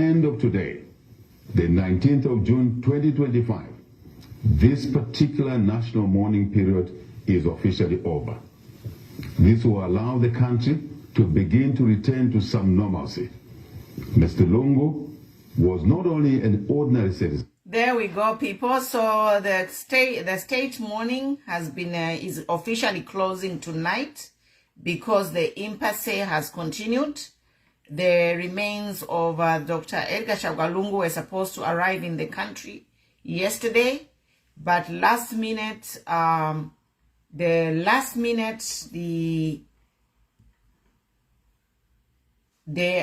End of today, the 19th of June 2025, this particular national mourning period is officially over. This will allow the country to begin to return to some normalcy. Mr. Lungu was not only an ordinary citizen. There we go, people. So the state mourning has been is officially closing tonight because the impasse has continued. The remains of Dr. Edgar Chagwa Lungu were supposed to arrive in the country yesterday, but last minute, the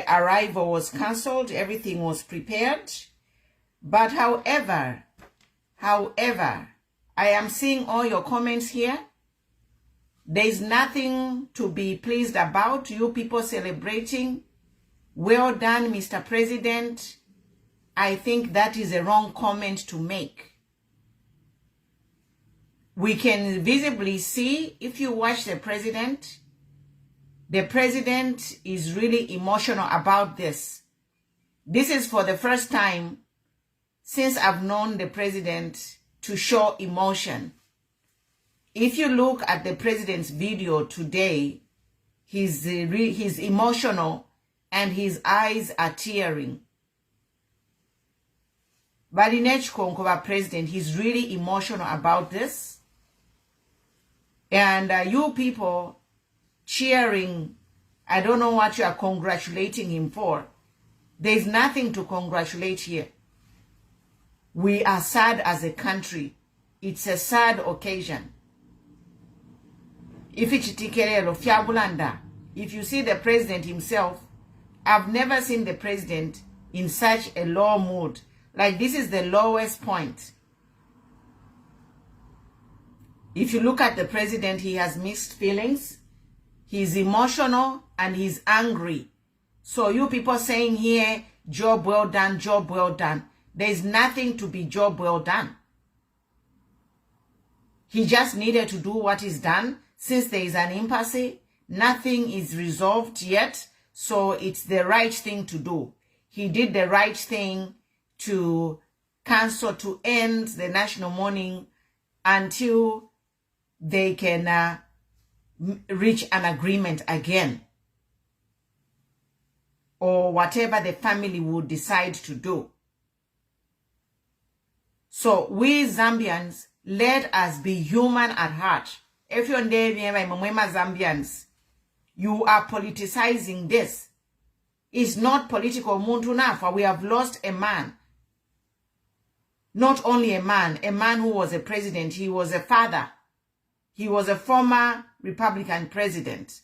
arrival was cancelled. Everything was prepared. But however, I am seeing all your comments here. There is nothing to be pleased about. You people celebrating. Well done, Mr. President. I think that is a wrong comment to make. We can visibly see, if you watch the president is really emotional about this. This is for the first time since I've known the president to show emotion. If you look at the president's video today, he's emotional and his eyes are tearing. But in Konkova president, he's really emotional about this. And you people cheering, I don't know what you are congratulating him for. There's nothing to congratulate here. We are sad as a country. It's a sad occasion. If you see the president himself, I've never seen the president in such a low mood. Like, this is the lowest point. If you look at the president, he has mixed feelings. He's emotional and he's angry. So you people saying here, job well done, job well done. There's nothing to be job well done. He just needed to do what is done. Since there is an impasse, nothing is resolved yet. So it's the right thing to do. He did the right thing to cancel, to end the national mourning until they can reach an agreement again, or whatever the family would decide to do. So we Zambians, let us be human at heart. If you're Zambians, you are politicizing this. It's not political. For we have lost a man. Not only a man who was a president, he was a father. He was a former Republican president.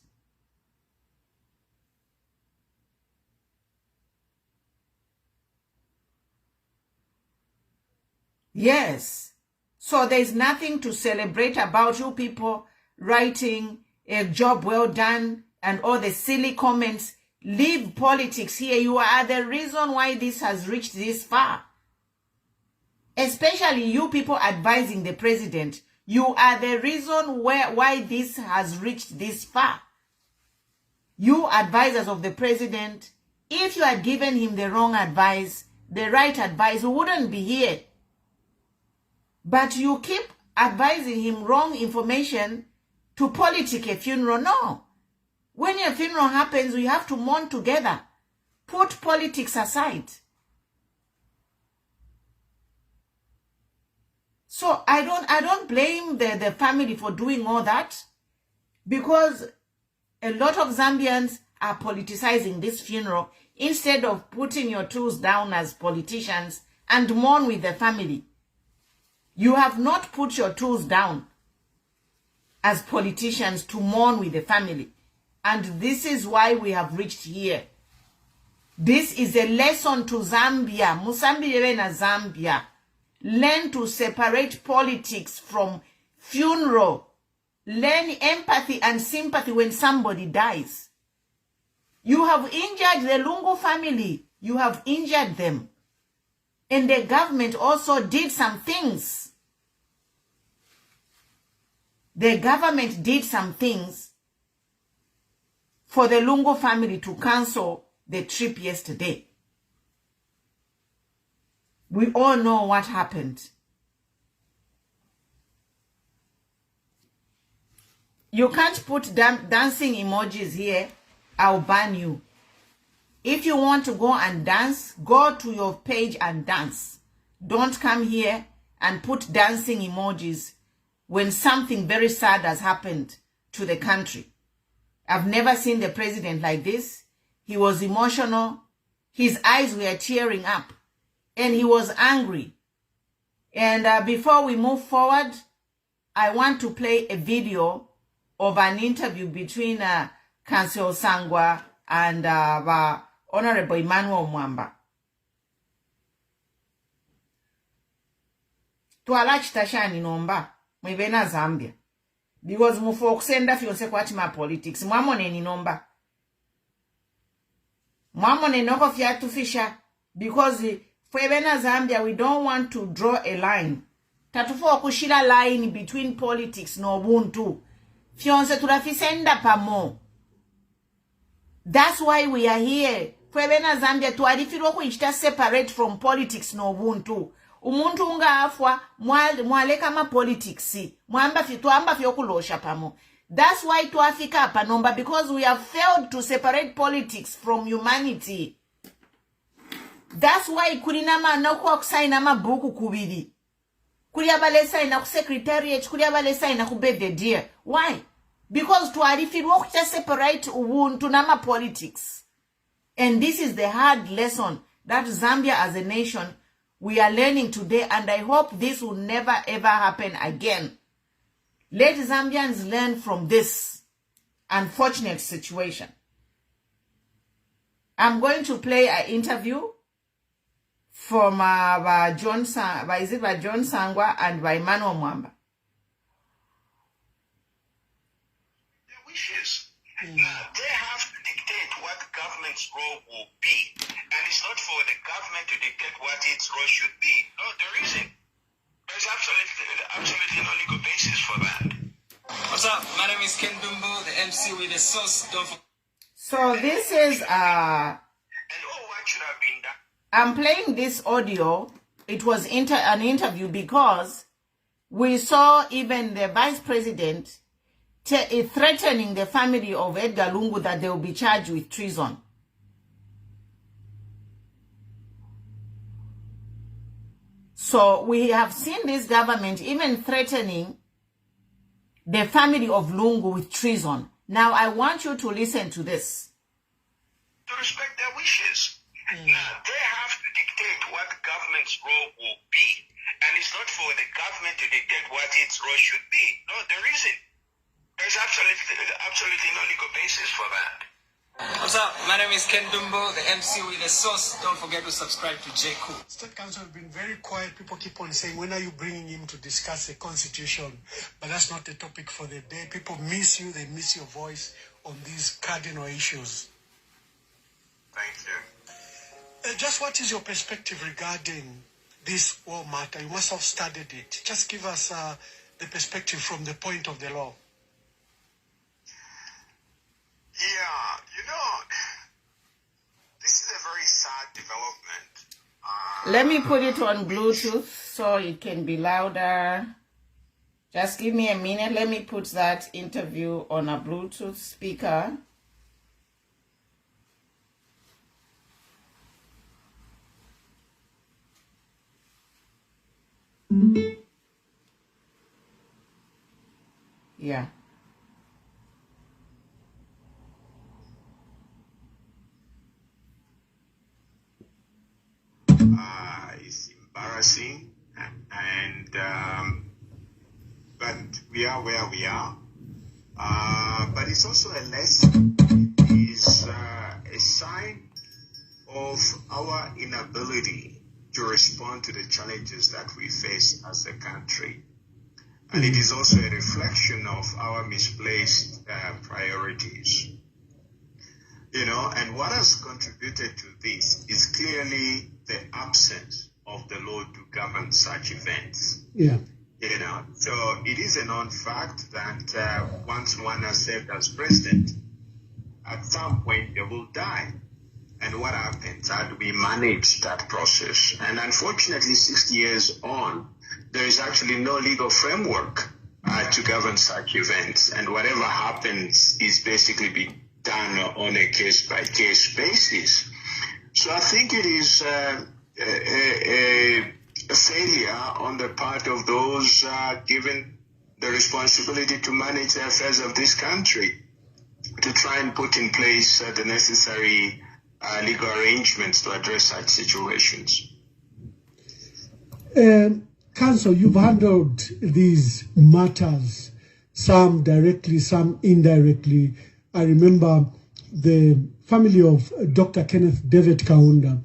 Yes. So there's nothing to celebrate about. You people writing a job well done and all the silly comments. Leave politics here. You are the reason why this has reached this far. Especially you people advising the president. You are the reason why this has reached this far. You advisors of the president, if you had given him the wrong advice, the right advice, he wouldn't be here. But you keep advising him wrong information to politic a funeral. No. When a funeral happens, we have to mourn together. Put politics aside. So I don't blame the family for doing all that, because a lot of Zambians are politicizing this funeral instead of putting your tools down as politicians and mourn with the family. You have not put your tools down as politicians to mourn with the family. And this is why we have reached here. This is a lesson to Zambia. Musambire na Zambia. Learn to separate politics from funeral. Learn empathy and sympathy when somebody dies. You have injured the Lungu family. You have injured them. And the government also did some things. The government did some things for the Lungu family to cancel the trip yesterday. We all know what happened. You can't put dancing emojis here. I'll ban you. If you want to go and dance, go to your page and dance. Don't come here and put dancing emojis when something very sad has happened to the country. I've never seen the president like this. He was emotional. His eyes were tearing up. And he was angry. And before we move forward, I want to play a video of an interview between Councillor Chagwa and Honorable Emmanuel Mwamba. Twala chitashani nomba mwibena Zambia. Because mufokusenda fyonse kwati ma politics. Mwamone ni nomba. Mwamone noko fiatu fisha. Because mwibena Zambia, we don't want to draw a line. Tatufo kushira line between politics no Ubuntu. Fyonse turafisenda pamo. That's why we are here. Mwibena Zambia tuarifiro kuichita separate from politics no Ubuntu. Umuntu unga afwa mwale kama politics mwamba fituamba fyokulosha pamo. That's why tuafika hapa nomba, because we have failed to separate politics from humanity. That's why kulinama na kwa kusaina mabuku kubiri. Kulia bale saina ku secretariat, kulia bale saina ku BVD. Why? Because tuarifirwa kucha separate ubuntu na politics. And this is the hard lesson that Zambia as a nation we are learning today, and I hope this will never ever happen again. Let Zambians learn from this unfortunate situation. I'm going to play an interview from John Chagwa and by Emmanuel Mwamba. Their wishes. They have to dictate what government's role will be. And it's not for the government to dictate what its role should be. No, there isn't. There's absolutely no legal basis for that. What's up? My name is Ken Dumbo, the MC with the sauce. Don't forget. So this is And what should have been done? I'm playing this audio. It was an interview because we saw even the vice president threatening the family of Edgar Lungu that they will be charged with treason. So we have seen this government even threatening the family of Lungu with treason. Now I want you to listen to this. To respect their wishes. They have to dictate what government's role will be. And it's not for the government to dictate what its role should be. No, there isn't. There's absolutely no legal basis for that. What's up? My name is Ken Dumbo, the MC with the sauce. Don't forget to subscribe to J. Cool. State Council have been very quiet. People keep on saying, when are you bringing him to discuss the constitution? But that's not the topic for the day. People miss you. They miss your voice on these cardinal issues. Thank you. Just what is your perspective regarding this war matter? You must have studied it. Just give us the perspective from the point of the law. Yeah, this is a very sad development. Let me put it on Bluetooth so it can be louder. Just give me a minute. Let me put that interview on a Bluetooth speaker. Yeah. It's embarrassing, and but we are where we are. But it's also a lesson. It's a sign of our inability to respond to the challenges that we face as a country. And it is also a reflection of our misplaced priorities. And what has contributed to this is clearly the absence of the law to govern such events. Yeah. So it is a known fact that once one has served as president, at some point they will die. And what happens? How do we manage that process? And unfortunately, 60 years on, there is actually no legal framework to govern such events. And whatever happens is basically being done on a case-by-case basis. So I think it is a failure on the part of those given the responsibility to manage the affairs of this country to try and put in place the necessary legal arrangements to address such situations. Counsel, you've handled these matters, some directly, some indirectly. I remember the family of Dr. Kenneth David Kaunda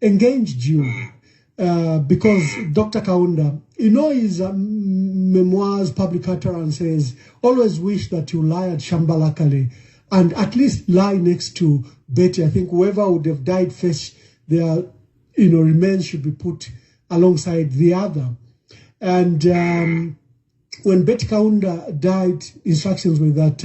engaged you because Dr. Kaunda, his memoirs, public utterance says, always wish that you lie at Shambalakale and at least lie next to Betty. I think whoever would have died first, their remains should be put alongside the other. And when Betty Kaunda died, instructions were that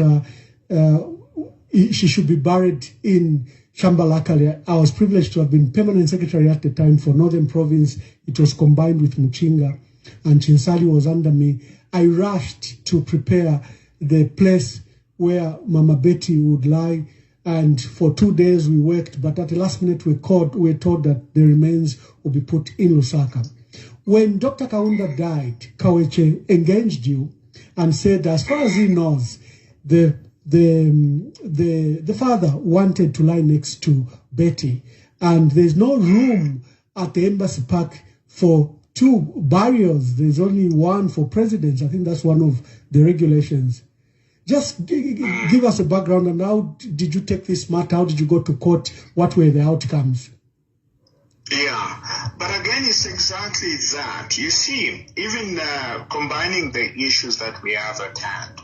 she should be buried in Shambalakale. I was privileged to have been permanent secretary at the time for Northern Province. It was combined with Muchinga, and Chinsali was under me. I rushed to prepare the place where Mama Betty would lie, and for 2 days we worked, but at the last minute we were told that the remains would be put in Lusaka. When Dr. Kaunda died, Kaweche engaged you and said, as far as he knows, the father wanted to lie next to Betty, and there's no room at the Embassy Park for 2 burials. There's only one for presidents. I think that's one of the regulations. Just give us a background, and how did you take this matter? How did you go to court? What were the outcomes? Yeah, but again, it's exactly that. You see, even combining the issues that we have at hand,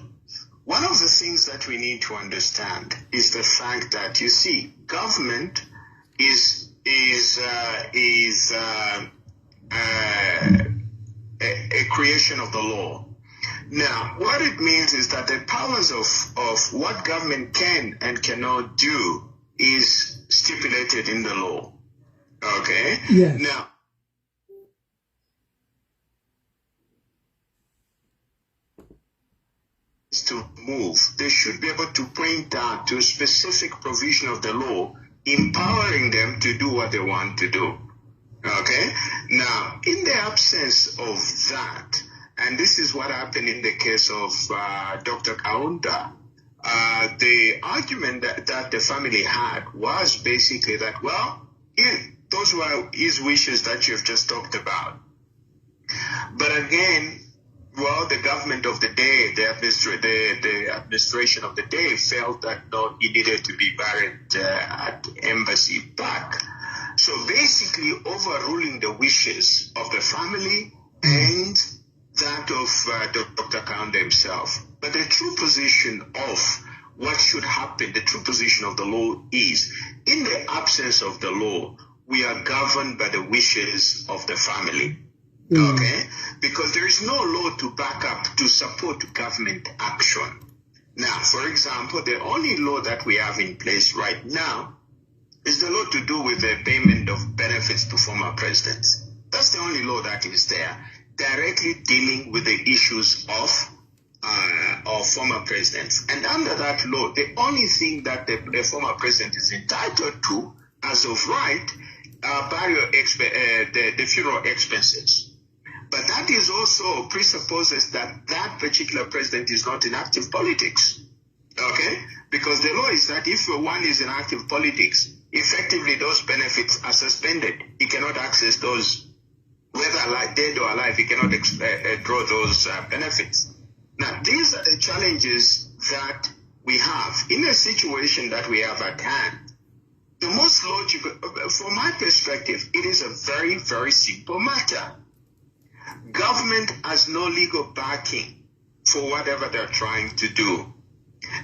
one of the things that we need to understand is the fact that, you see, government is a creation of the law. Now, what it means is that the powers of what government can and cannot do is stipulated in the law. Okay? Yes. Now, to move, they should be able to point out to a specific provision of the law, empowering them to do what they want to do. Okay? Now, in the absence of that, and this is what happened in the case of Dr. Kaunda, the argument that the family had was basically that, well, those were his wishes that you've just talked about. But again, well, the government of the day, the administration of the day felt that no, he needed to be buried at Embassy Park. So basically overruling the wishes of the family and that of Dr. Kaunda himself. But the true position of what should happen, the true position of the law is, in the absence of the law, we are governed by the wishes of the family. Okay? Because there is no law to back up, to support government action. Now, for example, the only law that we have in place right now is the law to do with the payment of benefits to former presidents. That's the only law that is there, directly dealing with the issues of former presidents. And under that law, the only thing that the former president is entitled to, as of right, the funeral expenses. But that is also presupposes that that particular president is not in active politics. Okay? Because the law is that if one is in active politics, effectively those benefits are suspended. He cannot access those, whether dead or alive, he cannot draw those benefits. Now, these are the challenges that we have. In a situation that we have at hand, the most logical, from my perspective, it is a very, very simple matter. Government has no legal backing for whatever they're trying to do.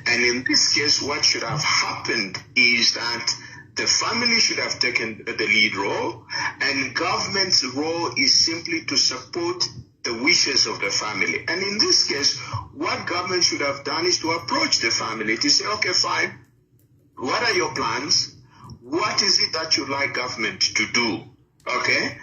And in this case, what should have happened is that the family should have taken the lead role, and government's role is simply to support the wishes of the family. And in this case, what government should have done is to approach the family to say, okay, fine, what are your plans? what is it that you like government to do? Okay?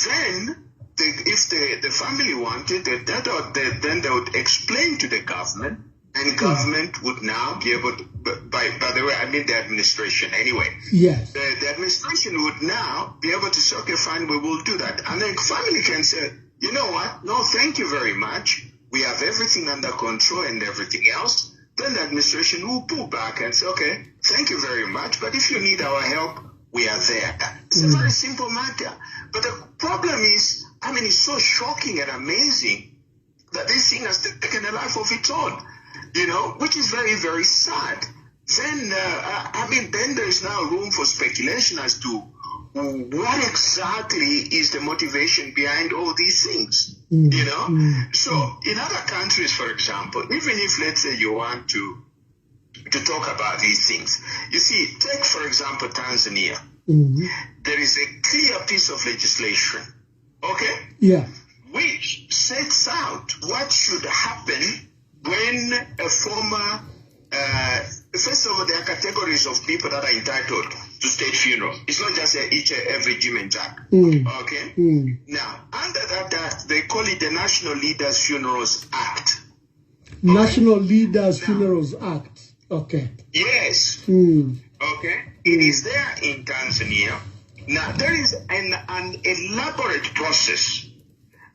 Then, if the family wanted, then they would explain to the government, and government would now be able to, by the way, I mean the administration anyway. Yes. The administration would now be able to say, okay, fine, we will do that. And then family can say, you know what? No, thank you very much. We have everything under control and everything else. Then the administration will pull back and say, okay, thank you very much, but if you need our help, we are there. It's a very simple matter. But the problem is, I mean, it's so shocking and amazing that this thing has taken a life of its own, you know, which is very, very sad. Then, then there's now room for speculation as to what exactly is the motivation behind all these things, you know? So in other countries, for example, even if, let's say, you want to talk about these things, you see, take, for example, Tanzania. There is a clear piece of legislation, okay? Yeah. Which sets out what should happen when a former, first of all, there are categories of people that are entitled to state funeral. It's not just every Jim and Jack, okay? Now, under that act, they call it the National Leaders Funerals Act. Okay? National Leaders Funerals Act. Okay. Yes. Okay. It is there in Tanzania. Now, there is an elaborate process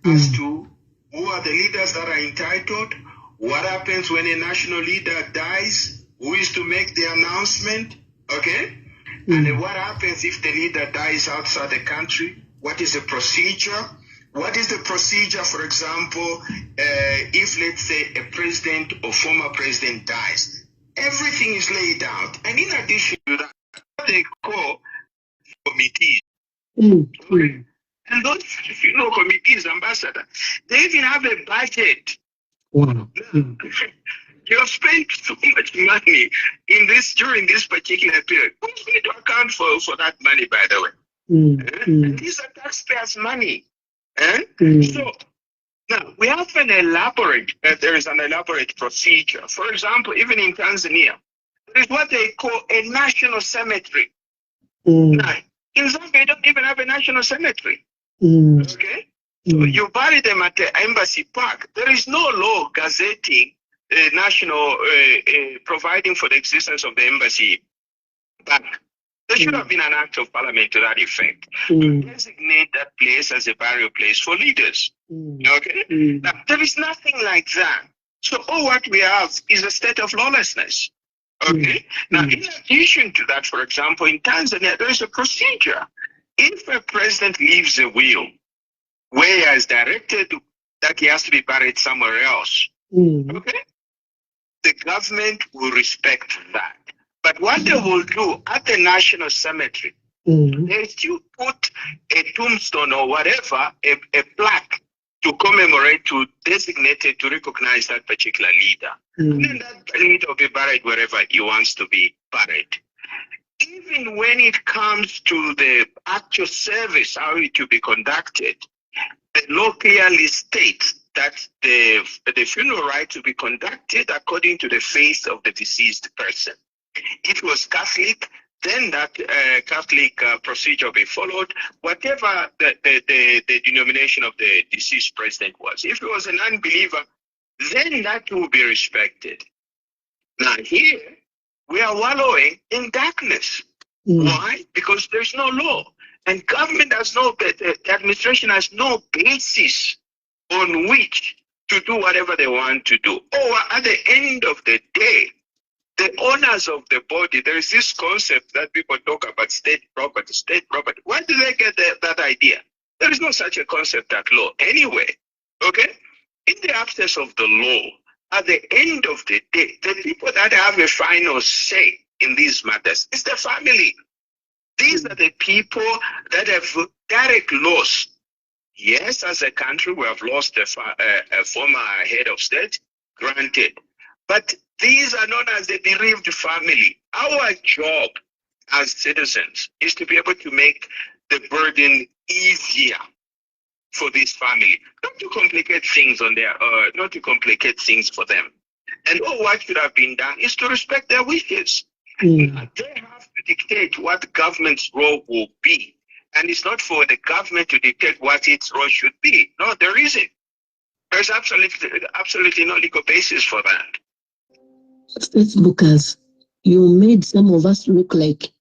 as to who are the leaders that are entitled, what happens when a national leader dies, who is to make the announcement, okay? And then what happens if the leader dies outside the country? What is the procedure? What is the procedure, for example, if, let's say, a president or former president dies? Everything is laid out. And in addition to that, what they call committees. Okay? And those, committees, ambassador, they even have a budget. Wow. You have spent so much money during this particular period. Who's going to account for that money, by the way? And these are taxpayers' money. So now we have there is an elaborate procedure. For example, even in Tanzania, there is what they call a national cemetery. Now, in Zambia, they don't even have a national cemetery. Okay? So you bury them at the embassy park. There is no law gazetting national providing for the existence of the embassy park. There should have been an act of parliament to that effect to designate that place as a burial place for leaders. Okay? Now, there is nothing like that. So all what we have is a state of lawlessness. Okay? Now, in addition to that, for example, in Tanzania, there is a procedure. If a president leaves a will where he has directed that he has to be buried somewhere else, okay, the government will respect that. But what they will do at the national cemetery, they still put a tombstone or whatever, a plaque to commemorate, to designate it, to recognize that particular leader. And then that leader will be buried wherever he wants to be buried. Even when it comes to the actual service, how it will be conducted, the law clearly states that the funeral rite will be conducted according to the faith of the deceased person. If it was Catholic, then that Catholic procedure will be followed, whatever the denomination of the deceased president was. If it was an unbeliever, then that will be respected. Now here, we are wallowing in darkness. Why? Because there's no law. And government has the administration has no basis on which to do whatever they want to do. Or at the end of the day, the owners of the body, there is this concept that people talk about state property. Where do they get that idea? There is no such a concept at law anyway. Okay? In the absence of the law, at the end of the day, the people that have a final say in these matters is the family. These are the people that have direct loss. Yes, as a country, we have lost a former head of state, granted. But these are known as the bereaved family. Our job as citizens is to be able to make the burden easier for this family, not to complicate things not to complicate things for them. And what should have been done is to respect their wishes. They have to dictate what government's role will be. And it's not for the government to dictate what its role should be. No, there isn't. There's absolutely no legal basis for that. Facebookers, you made some of us look like.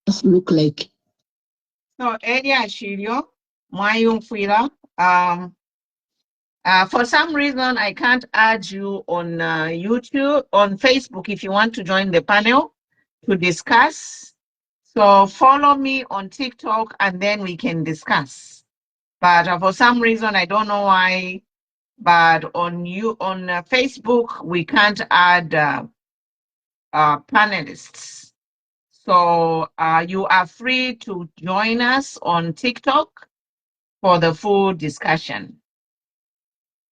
So earlier, Shiryo, Mayumfira, for some reason, I can't add you on YouTube, on Facebook, if you want to join the panel to discuss. So follow me on TikTok and then we can discuss. But for some reason, I don't know why, but on Facebook, we can't add panelists. So you are free to join us on TikTok for the full discussion.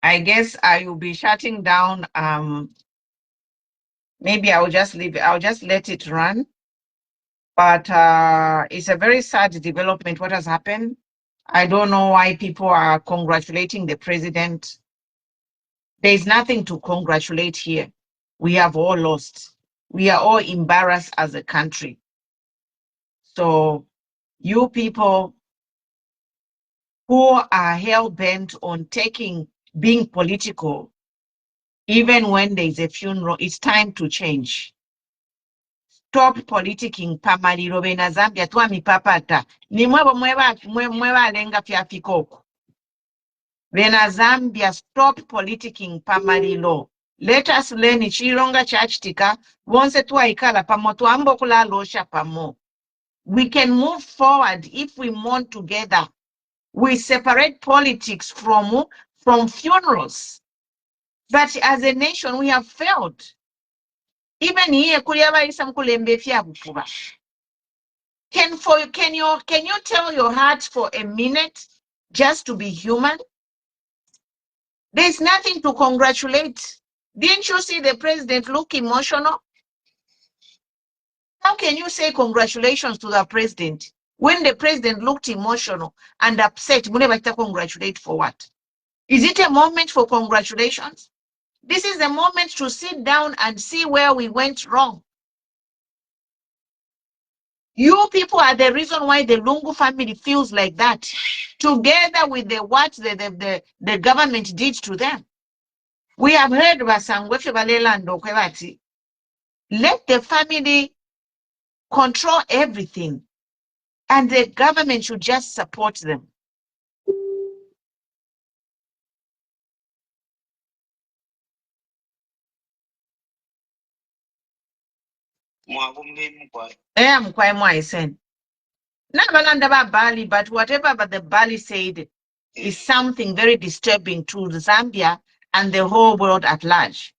I guess I will be shutting down. Maybe I will just leave it. I'll just let it run. But it's a very sad development, what has happened. I don't know why people are congratulating the president. There's nothing to congratulate here. We have all lost. We are all embarrassed as a country. So you people who are hell-bent on being political, even when there's a funeral, it's time to change. Stop politicking pamaliro bena Zambia twami papata. Ni mwebo mweba lenga fiafikoko. Bena Zambia, stop politicking pamaliro. Let us learn ichironga chachtika. Once tuwaikala pamo tuambo kula losha pamo. We can move forward if we mourn together. We separate politics from funerals. But as a nation, we have failed. Even here, can you tell your heart for a minute just to be human? There's nothing to congratulate. Didn't you see the president look emotional? How can you say congratulations to the president when the president looked emotional and upset? Congratulate for what? Is it a moment for congratulations? This is the moment to sit down and see where we went wrong. You people are the reason why the Lungu family feels like that, together with what the government did to them. We have heard let the family control everything, and the government should just support them. Bali, but whatever but the Bali said is something very disturbing to Zambia and the whole world at large.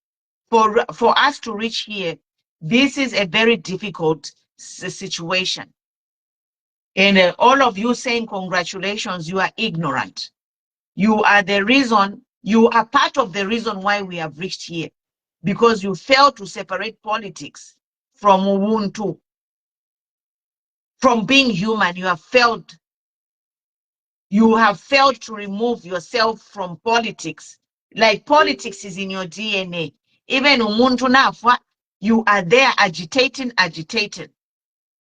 For us to reach here, this is a very difficult situation. And all of you saying congratulations, you are ignorant. You are the reason, you are part of the reason why we have reached here, because you failed to separate politics from Ubuntu. From being human, you have failed. You have failed to remove yourself from politics. Like politics is in your DNA. Even Umuntu Nafwa, you are there agitating.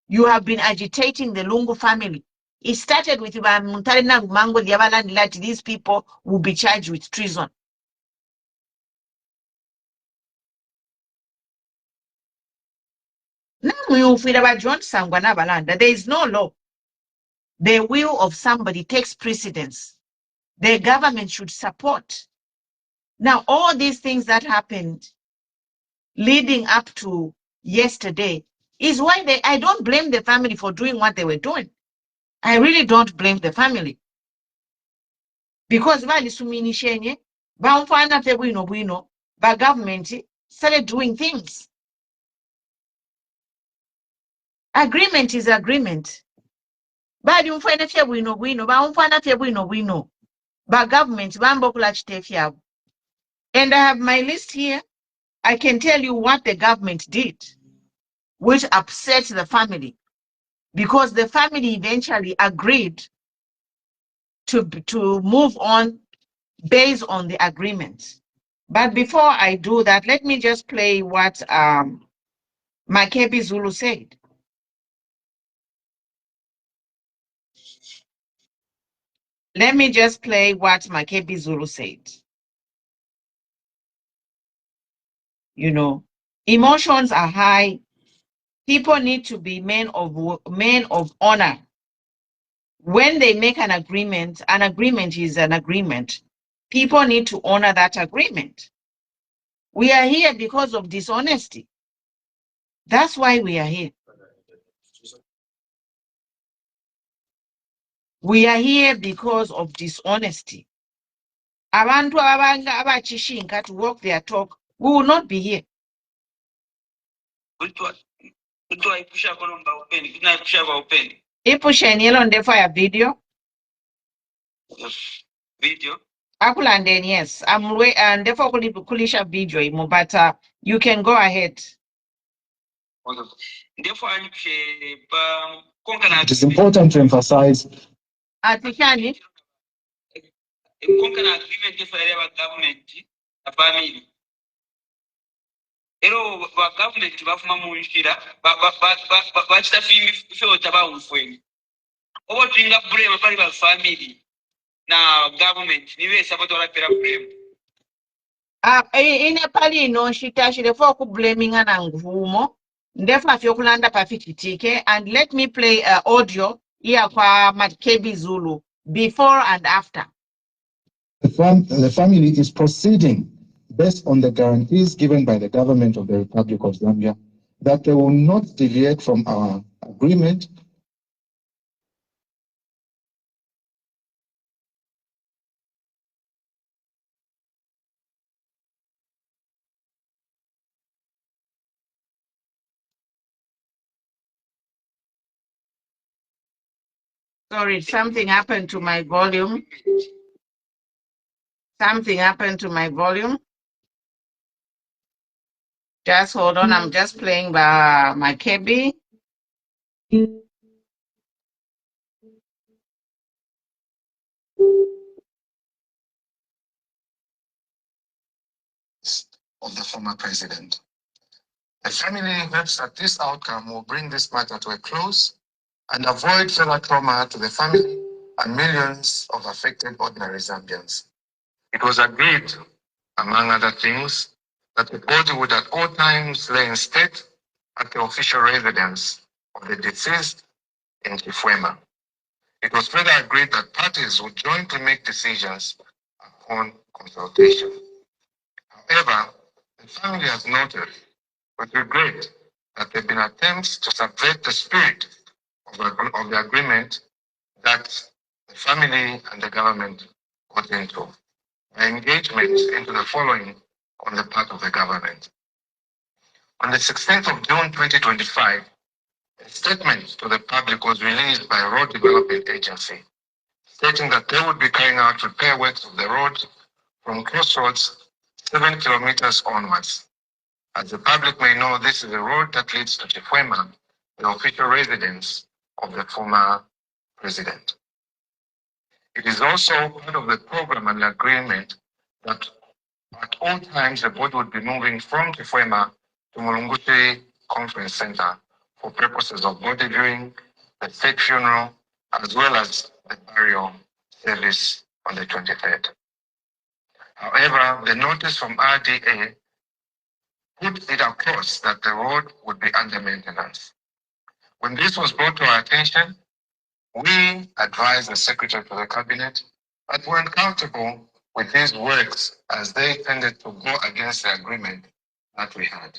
You have been agitating the Lungu family. It started with Muntarina Mango Diabalan, these people will be charged with treason. There is no law. The will of somebody takes precedence. The government should support. Now, all these things that happened leading up to yesterday is why I don't blame the family for doing what they were doing. I really don't blame the family. Because the government started doing things. Agreement is agreement. But government, and I have my list here. I can tell you what the government did, which upset the family, because the family eventually agreed to move on based on the agreement. But before I do that, let me just play what Makebi Zulu said. Let me just play what Makebi Zulu said. You know, emotions are high. People need to be men of honor. When they make an agreement is an agreement. People need to honor that agreement. We are here because of dishonesty. That's why we are here. We are here because of dishonesty. Abantu abachishinga to walk their talk, we will not be here. Ipusha eniyelo for a video. Video. Akulanden, yes. I'm and therefore kulisha video, but you can go ahead. It is important to emphasize Atishani. Government, a family. Ero ba government bafuma mu nshira bachita fimbi taba ufweni. Obo twinga blame pali ba family na government niwe support wala pera blame. Ine pali no shitashire for ku blaming na nguvumo. Ndefa fyokulanda pafikitike, and let me play audio here kwa Makebi Zulu before and after. the family is proceeding based on the guarantees given by the government of the Republic of Zambia that they will not deviate from our agreement. Sorry, something happened to my volume. Something happened to my volume. Just hold on, I'm just playing by Makebi. Of the former president. The family hopes that this outcome will bring this matter to a close and avoid further trauma to the family and millions of affected ordinary Zambians. It was agreed, among other things, that the body would at all times lay in state at the official residence of the deceased in Chifwema. It was further agreed that parties would jointly make decisions upon consultation. However, the family has noted with regret that there have been attempts to subvert the spirit of the agreement that the family and the government got into by engagement into the following on the part of the government. On the 16th of June 2025, a statement to the public was released by a Road Development Agency stating that they would be carrying out repair works of the road from Crossroads 7 kilometers onwards. As the public may know, this is a road that leads to Chifwema, the official residence of the former president. It is also part of the program and agreement that at all times the board would be moving from Chifwema to Mulungushi Conference Center for purposes of body viewing, the state funeral, as well as the burial service on the 23rd. However, the notice from RDA put it across that the road would be under maintenance. When this was brought to our attention, we advised the Secretary to the Cabinet that we weren't comfortable with these works as they tended to go against the agreement that we had.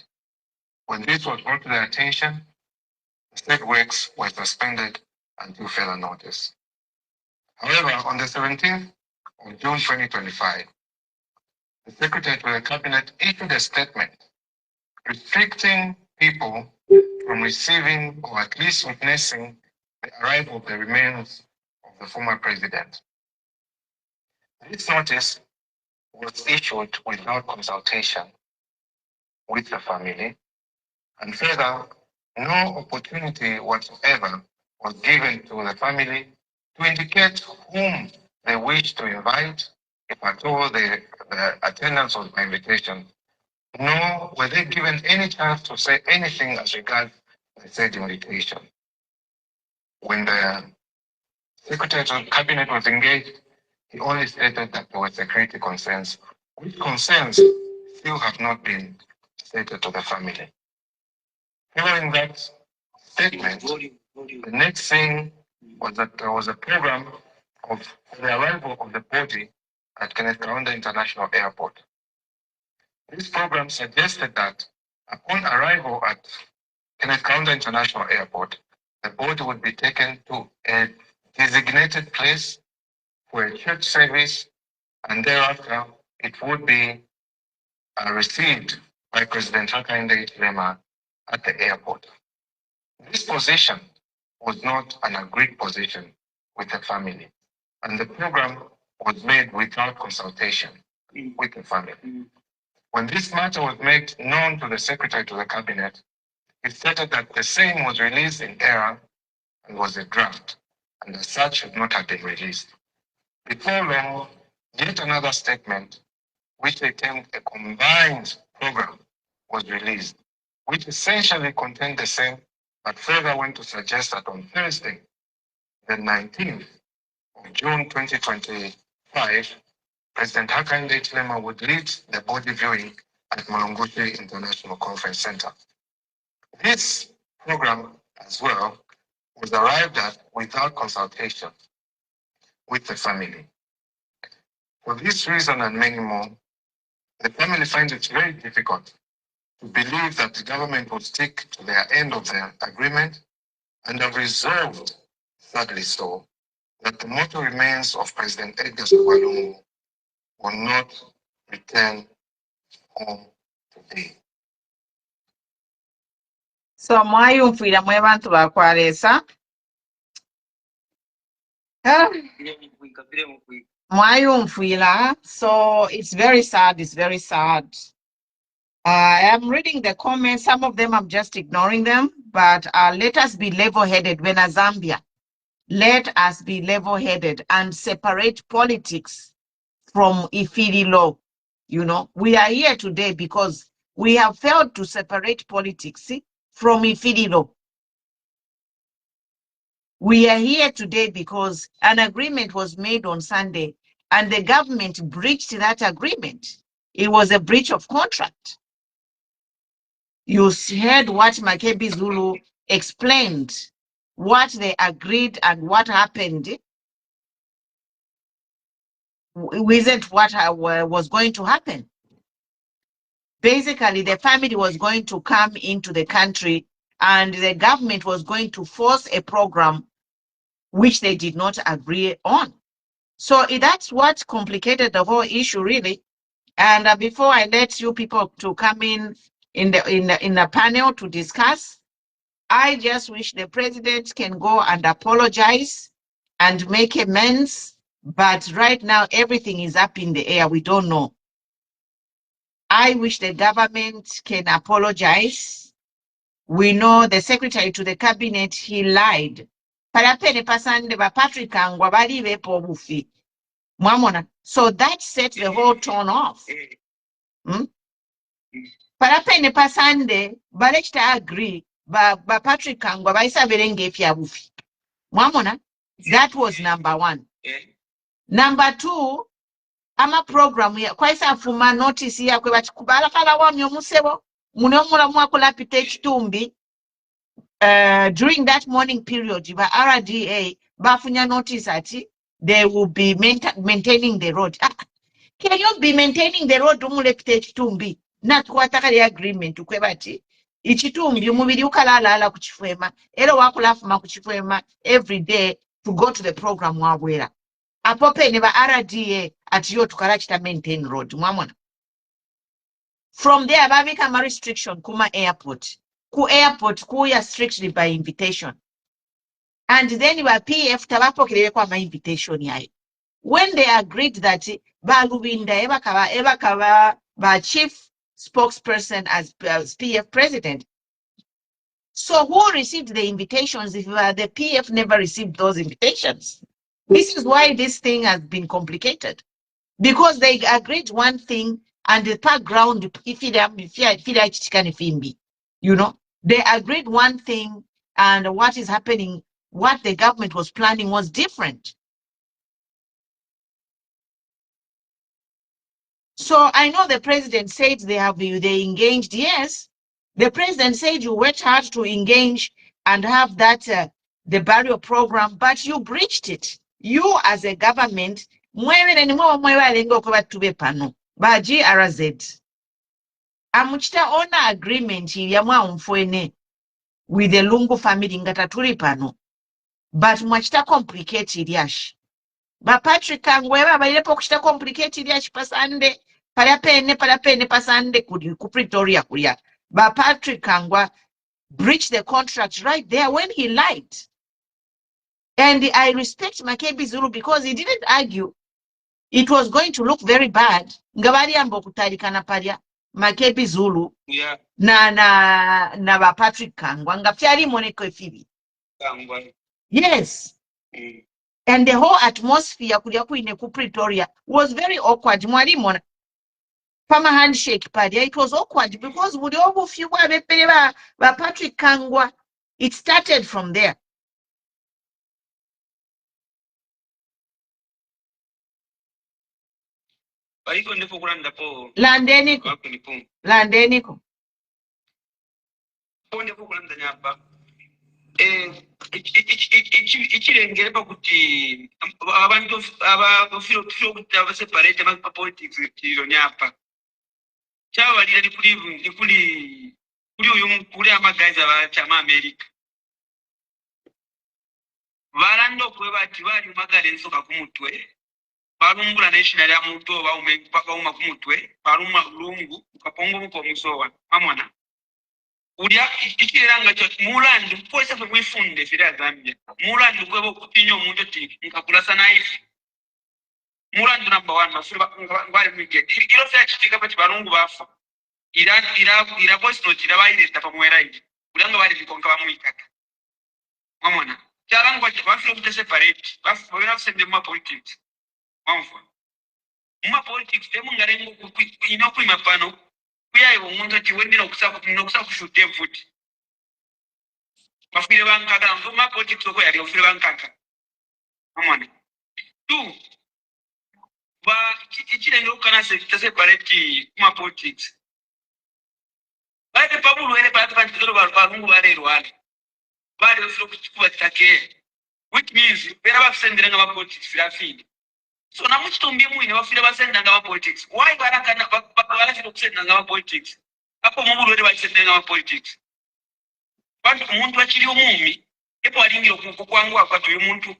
When this was brought to their attention, the state works were suspended until further notice. However, on the 17th of June 2025, the Secretary to the Cabinet issued a statement restricting people from receiving or at least witnessing the arrival of the remains of the former president. This notice was issued without consultation with the family, and further, no opportunity whatsoever was given to the family to indicate whom they wish to invite, if at all the attendance was by invitation, nor were they given any chance to say anything as regards the said invitation. When the Secretary of Cabinet was engaged, He only stated that there were security concerns, which concerns still have not been stated to the family. Following that statement, the next thing was that there was a program of the arrival of the body at Kenneth Kaunda International Airport. This program suggested that upon arrival at Kenneth Kaunda International Airport, the body would be taken to a designated place for a church service, and thereafter it would be received by President Hakainde Hichilema at the airport. This position was not an agreed position with the family, and the program was made without consultation with the family. When this matter was made known to the Secretary to the Cabinet, he stated that the same was released in error and was a draft, and as such should not have been released. Before long, yet another statement, which they termed a combined program, was released, which essentially contained the same, but further went to suggest that on Thursday, the 19th of June 2025, President Hakainde Hichilema would lead the body viewing at Mulungushi International Conference Center. This program, as well, was arrived at without consultation with the family. For this reason and many more, the family finds it very difficult to believe that the government would stick to their end of their agreement and have resolved, sadly so, that the mortal remains of President Edgar Chagwa Lungu will not return home today. So mwayumvira mwe bantu bakwalesa mwayumvira. So it's very sad, it's very sad. I am reading the comments. Some of them I'm just ignoring them, but let us be level-headed when Zambia. Let us be level-headed and separate politics from Ifili law. You know, we are here today because we have failed to separate politics from Ifili law. We are here today because an agreement was made on Sunday and the government breached that agreement. It was a breach of contract. You heard what Makebi Zulu explained, what they agreed and what happened isn't what was going to happen. Basically, the family was going to come into the country and the government was going to force a program which they did not agree on. So that's what complicated the whole issue, really. And before I let you people to come in the panel to discuss, I just wish the president can go and apologize and make amends. But right now, everything is up in the air. We don't know. I wish the government can apologize. We know the secretary to the cabinet, he lied. Parapene pasande ba Patrick Angwa bali bepo bufi. Mwamona. So that set the whole tone off. Parapene pasande balechta agree ba Patrick Angwa ba isa berenge fya bufi. Mwamona. That was number one. Number two, ama program ya kwa isa fuma notice ya kwe batikubala kala wamyo musebo munomula mwakula pite chitumbi. During that morning period, by RDA, bafunya notice ati they will be maintaining the road. Can you be maintaining the road umule pite chitumbi? Not kwataka the agreement ukwebati. Ichitumbi umubili ukalala ala kuchifwema. Ero wakula fuma kuchifwema every day to go to the program wawera. Apope neba RDA ati yo tukarachita maintain road. Mwamona. From there, babi kama restriction kuma airport. Ku airport kuya strictly by invitation. And then ba PF tabapo kilewe kwa invitation yae. When they agreed that ba lubinda eba kaba ba chief spokesperson as PF president. So who received the invitations if the PF never received those invitations? This is why this thing has been complicated. Because they agreed one thing and the background, you know, they agreed one thing and what is happening, what the government was planning was different. So I know the president said they engaged. Yes, the president said you worked hard to engage and have that the burial program, but you breached it. You as a government, ba GRZ. Amuchita ona agreement ya mwaumfwene with the Lungu family ngata tuli pano. But mwachita complicate ilyashi. Ba Patrick Kangweba balilepo kuchita complicate ilyashi pasande. Palapene pasande ku Pretoria kulia. Ba Patrick Kangwa breached the contract right there when he lied. And I respect Makebi Zulu because he didn't argue. It was going to look very bad. Ngabali ambo kutalikana palia Makebi Zulu. Yeah. Na ba Patrick Kangwa ngapyali moneko efibi. Yes. And the whole atmosphere kulia kuine ku Pretoria was very awkward. Mwali mona Pama handshake padia, it was awkward because we all few ba Patrick Kangwa. It started from there. Landeniko. Ichirengera kuti abantu abafiro kuti abaseparate ama politics kiro nyapa chabalira kuri uyu kuri ama guys abachama America barando kwe bati bali magale nsoka kumutwe balumbula national ya muto ba umepaka uma kumutwe baluma lungu kapongo muko musowa amwana ulia ikiranga cyo mulandi mpoisa fe mwifunde fira Zambia mulandi kwebo kutinyo muntu ti nkakulasa knife mulandi number 1 mafura ngwali mwike ilo fe chitika pati balungu bafa ira voice note ira baile tapamwera iki ulanga bali bikonka bamwikaka mamona chalangwa cha bafiro kuti separate bafu bana kusende ma politics mamfa ma politics temu ngarengo inoku imapano kuyayo umuntu ati wendina okusa kushute mfuti bafire bankaka ngo ma politics oko yali ofire bankaka mamona tu ba ichirengero kana separate ma politics bade pabulu ele patu kantiro balungu balelwale bade ofire kubatake which means bera basendera nga politics filafini so namuchitombi mwine bafire basendera nga politics why barakana balafire kusendera nga politics apo mubulu ele basendera nga politics bantu umuntu akiri omumi epo alingiro kwangu akwatu umuntu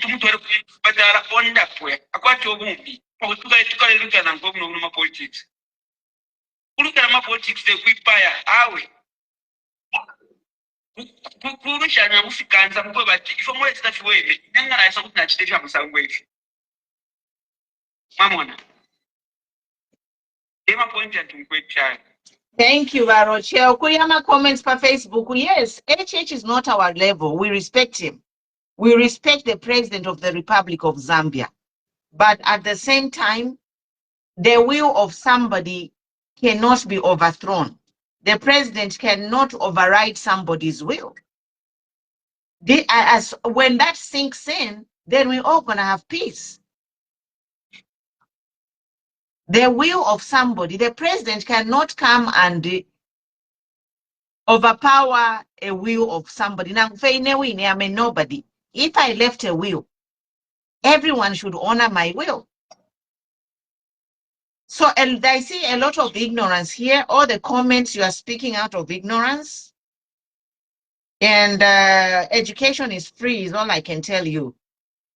tumuntu wale kubadala onda pwe akwatu omumi tukale lutana ngomu no politics kulukana ma politics de kwipaya awe kurusha na mufikanza mko bati ifo mwe tsafiwebe nangana yasa kuti nachitesha musangwe ifi mamona ema point ya tumkwetana. Thank you, Baroche. Okuyama comments per Facebook. Yes, HH is not our level. We respect him. We respect the President of the Republic of Zambia. But at the same time, the will of somebody cannot be overthrown. The president cannot override somebody's will. When that sinks in, then we're all gonna have peace. The will of somebody, the president cannot come and overpower a will of somebody. Now, I'm a nobody. If I left a will, everyone should honor my will. So I see a lot of ignorance here. All the comments you are speaking out of ignorance. And education is free is all I can tell you.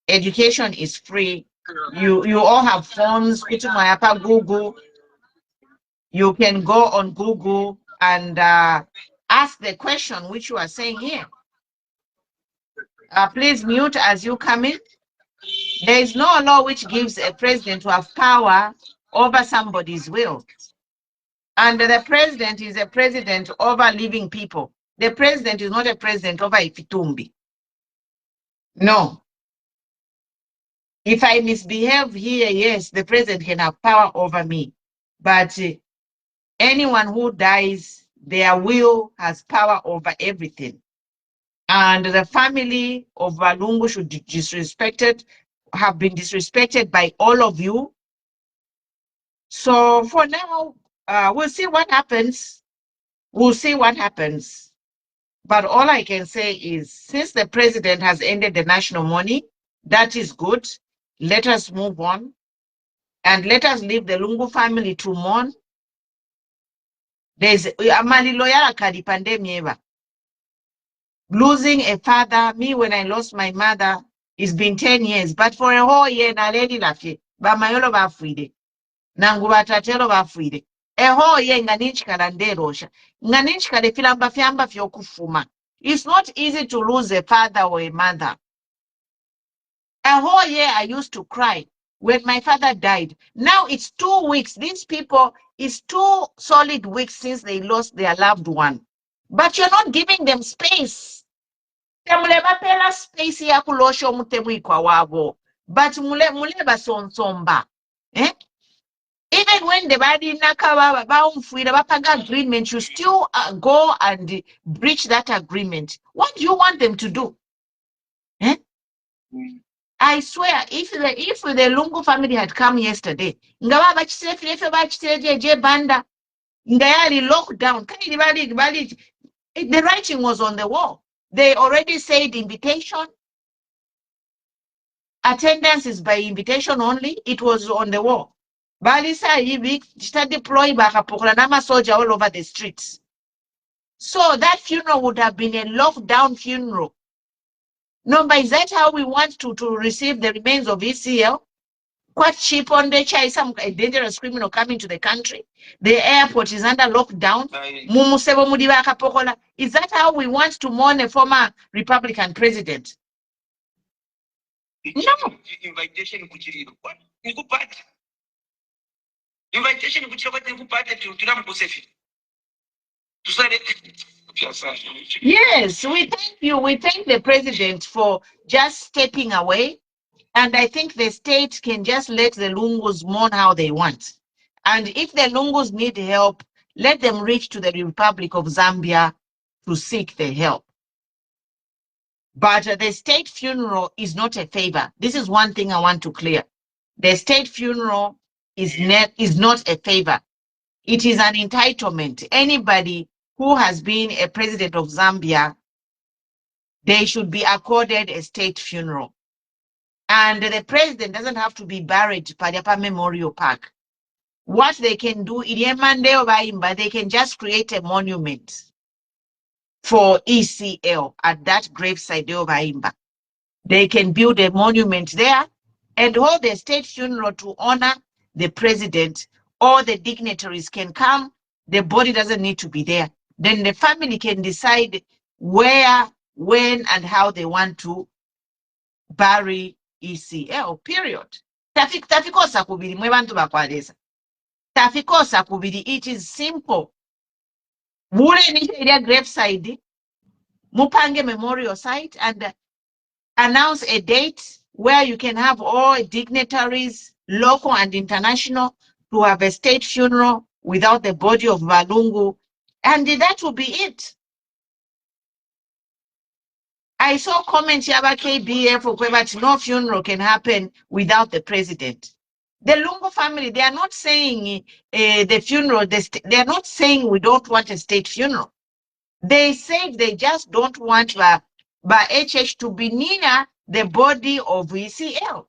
Education is free. You all have phones, Google. You can go on Google and ask the question which you are saying here. Please mute as you come in. There is no law which gives a president to have power over somebody's will. And the president is a president over living people. The president is not a president over Ifitumbi. No. If I misbehave here, yes, the president can have power over me. But anyone who dies, their will has power over everything. And the family of Lungu should be disrespected, have been disrespected by all of you. So for now, we'll see what happens. We'll see what happens. But all I can say is, since the president has ended the national mourning, that is good. Let us move on. And let us leave the Lungu family to mourn. There's losing a father. Me, when I lost my mother, it's been 10 years. But for a whole year, naleli lafi. Bamayolo bafuide. Nangu batatelo bafuide. A whole year nga ninchikala nderosha. Nga ninchikala filamba fyamba fyokufuma. It's not easy to lose a father or a mother. A whole year I used to cry when my father died. Now it's 2 weeks. These people, it's 2 solid weeks since they lost their loved one. But you're not giving them space. Temulebapela space ya kulosha omutemwikwa wabo. But muleba sonsomba. Eh? Even when the body nakaba baumfuira bapaga agreement, you still go and breach that agreement. What do you want them to do? Eh? I swear, if the Lungu family had come yesterday, ngaba bachisefe bachiteje banda, ngayali lockdown. The writing was on the wall. They already said invitation. Attendance is by invitation only. It was on the wall. Balisa yibi chita deploy bakapokola nama soldier all over the streets. So that funeral would have been a lockdown funeral. No, but is that how we want to receive the remains of ECL? Quite cheap on the chai, some dangerous criminal coming to the country. The airport is under lockdown. Is that how we want to mourn a former Republican president? No. Invitation kuchiriro. What? Nikupata. Invitation kuchiriro nikupata tira mkusefi. Yes, we thank you. We thank the president for just stepping away. And I think the state can just let the Lungus mourn how they want. And if the Lungus need help, let them reach to the Republic of Zambia to seek the help. But the state funeral is not a favor. This is one thing I want to clear. The state funeral is not a favor. It is an entitlement. Anybody who has been a president of Zambia, they should be accorded a state funeral. And the president doesn't have to be buried Padiapa Memorial Park. What they can do, they can just create a monument for ECL at that graveside of Aimba. They can build a monument there and hold a state funeral to honor the president. All the dignitaries can come. The body doesn't need to be there. Then the family can decide where, when, and how they want to bury ECL, period. Tafikosa kubiri, mwe bantu bakwaleza. Tafikosa kubiri, it is simple. Mule ni area graveside, mupange memorial site, and announce a date where you can have all dignitaries, local and international, to have a state funeral without the body of Lungu, and that will be it. I saw comments about KBF, but no funeral can happen without the president. The Lungu family, they are not saying the funeral, they are not saying we don't want a state funeral. They said they just don't want HH to be near the body of ECL.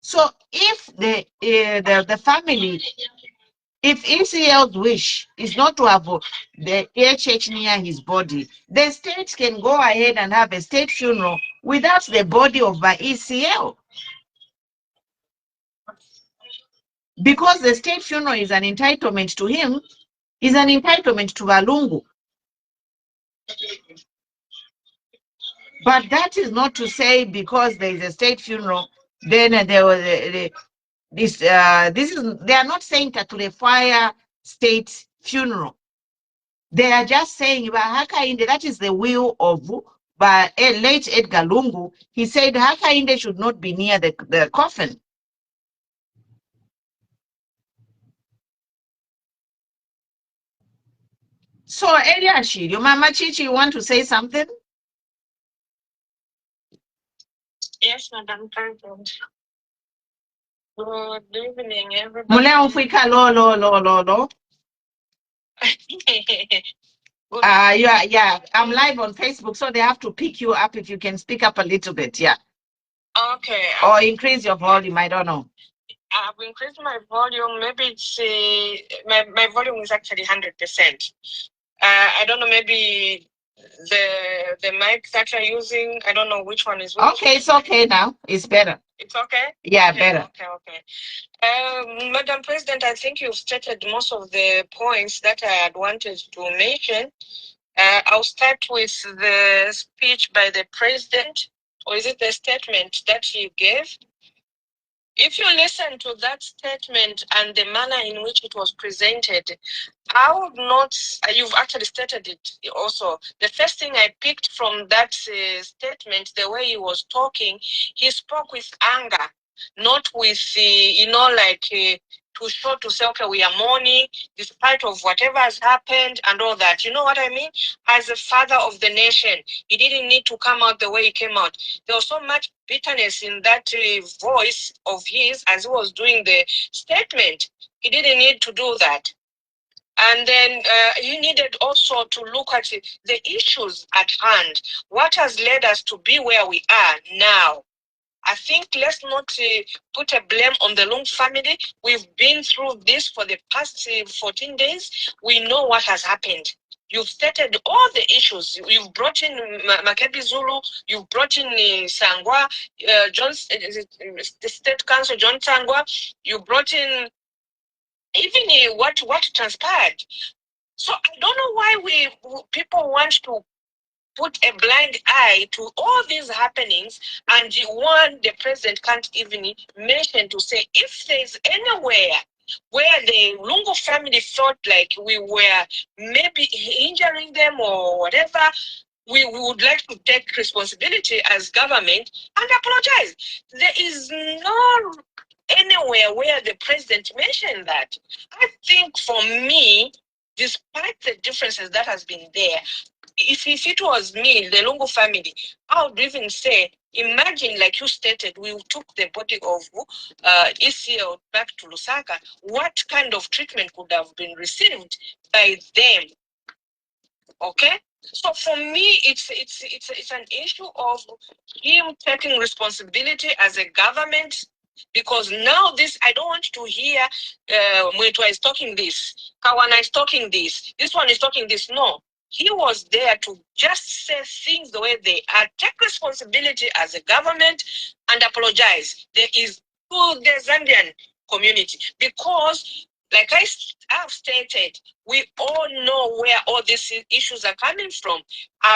So if the family, if ECL's wish is not to have the HH near his body, the state can go ahead and have a state funeral without the body of ECL. Because the state funeral is an entitlement to him, is an entitlement to Lungu. But that is not to say because there is a state funeral, then there was they are not saying that to require state funeral. They are just saying that is the will of late Edgar Lungu. He said Hakainde should not be near the coffin. So Eliashi, your Mama Chichi, you want to say something? Yes, Madam President. Good evening, everybody. Muleo Fika lo. Yeah. I'm live on Facebook, so they have to pick you up if you can speak up a little bit, yeah. Okay. Or increase your volume, I don't know. I've increased my volume. Maybe it's my volume is actually 100%. I don't know. Maybe the mic that you're using. I don't know which one is which. Okay, it's okay now. It's better. It's okay. Yeah, okay, better. Okay. Madam President, I think you've stated most of the points that I had wanted to mention. I'll start with the speech by the president, or is it the statement that he gave? If you listen to that statement and the manner in which it was presented, I would not, you've actually stated it also. The first thing I picked from that statement, the way he was talking, he spoke with anger, not with, to show to say, okay, we are mourning despite of whatever has happened and all that. You know what I mean? As a father of the nation, he didn't need to come out the way he came out. There was so much bitterness in that voice of his as he was doing the statement. He didn't need to do that. And then he needed also to look at the issues at hand. What has led us to be where we are now? I think let's not put a blame on the Lungu family. We've been through this for the past 14 days. We know what has happened. You've stated all the issues. You've brought in Makebi Zulu. You've brought in Sangwa, the State Council, John Sangwa. You brought in even what transpired. So I don't know why people want to put a blind eye to all these happenings, and the president can't even mention to say if there's anywhere where the Lungu family felt like we were maybe injuring them or whatever, we would like to take responsibility as government and apologize. There is no anywhere where the president mentioned that. I think for me, despite the differences that has been there, if it was me, the Lungu family, I would even say, imagine, like you stated, we took the body of ECL back to Lusaka. What kind of treatment could have been received by them? Okay? So for me, it's an issue of him taking responsibility as a government, because now this, I don't want to hear Mwetwa is talking this, Kawana is talking this one is talking this. No. He was there to just say things the way they are, take responsibility as a government and apologize. There is to the Zambian community, because like I've stated, we all know where all these issues are coming from.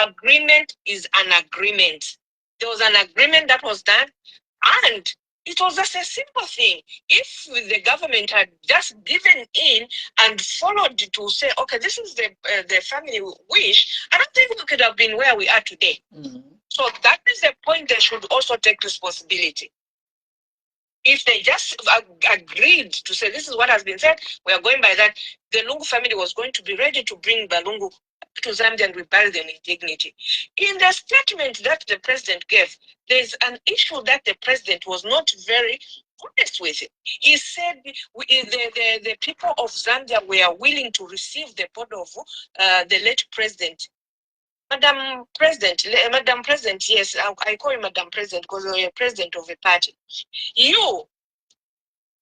Agreement is an agreement. There was an agreement that was done, and it was just a simple thing. If the government had just given in and followed to say, okay, this is the family wish, I don't think we could have been where we are today. Mm-hmm. So that is the point. They should also take responsibility. If they just agreed to say, this is what has been said, we are going by that, the Lungu family was going to be ready to bring Balungu to Zambia and we bury them in dignity. In the statement that the president gave, there's an issue that the president was not very honest with it. He said the people of Zambia were willing to receive the body of the late president. Madam President, yes, I call you Madam President because you're a president of a party. You,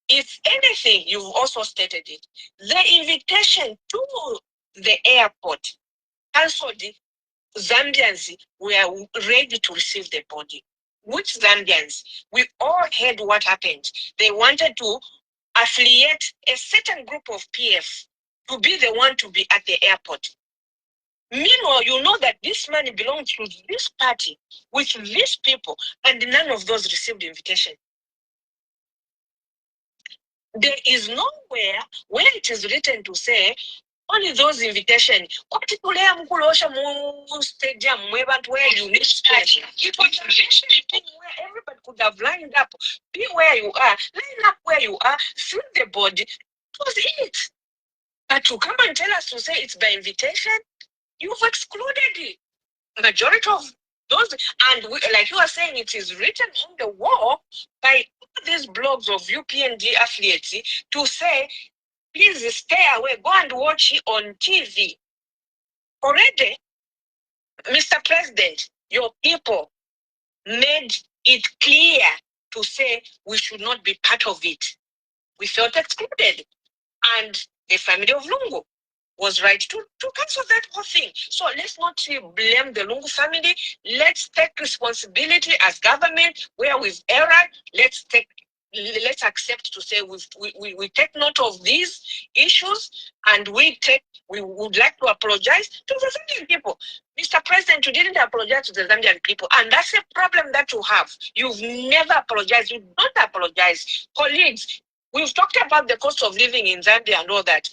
if anything, you've also stated it. The invitation to the airport, cancelled. Zambians were ready to receive the body. Which Zambians? We all heard what happened. They wanted to affiliate a certain group of PF to be the one to be at the airport. Meanwhile, you know that this money belongs to this party with these people, and none of those received invitation. There is nowhere where it is written to say only those invitations. Where you need space. It was a thing where everybody could have lined up. Be where you are, line up where you are, fill the body. It was it. But to come and tell us to say it's by invitation, you've excluded the majority of Those, and we, like you were saying, it is written on the wall by all these blogs of UPND affiliates to say, please stay away, go and watch it on TV. Already, Mr. President, your people made it clear to say we should not be part of it. We felt excluded. And the family of Lungu was right to cancel that whole thing. So let's not blame the Lungu family. Let's take responsibility as government where we've erred. Let's accept to say we take note of these issues, and we would like to apologize to the Zambian people. Mr. President, you didn't apologize to the Zambian people, and that's a problem that you have. You've never apologized. You don't apologize. Colleagues, we've talked about the cost of living in Zambia and all that.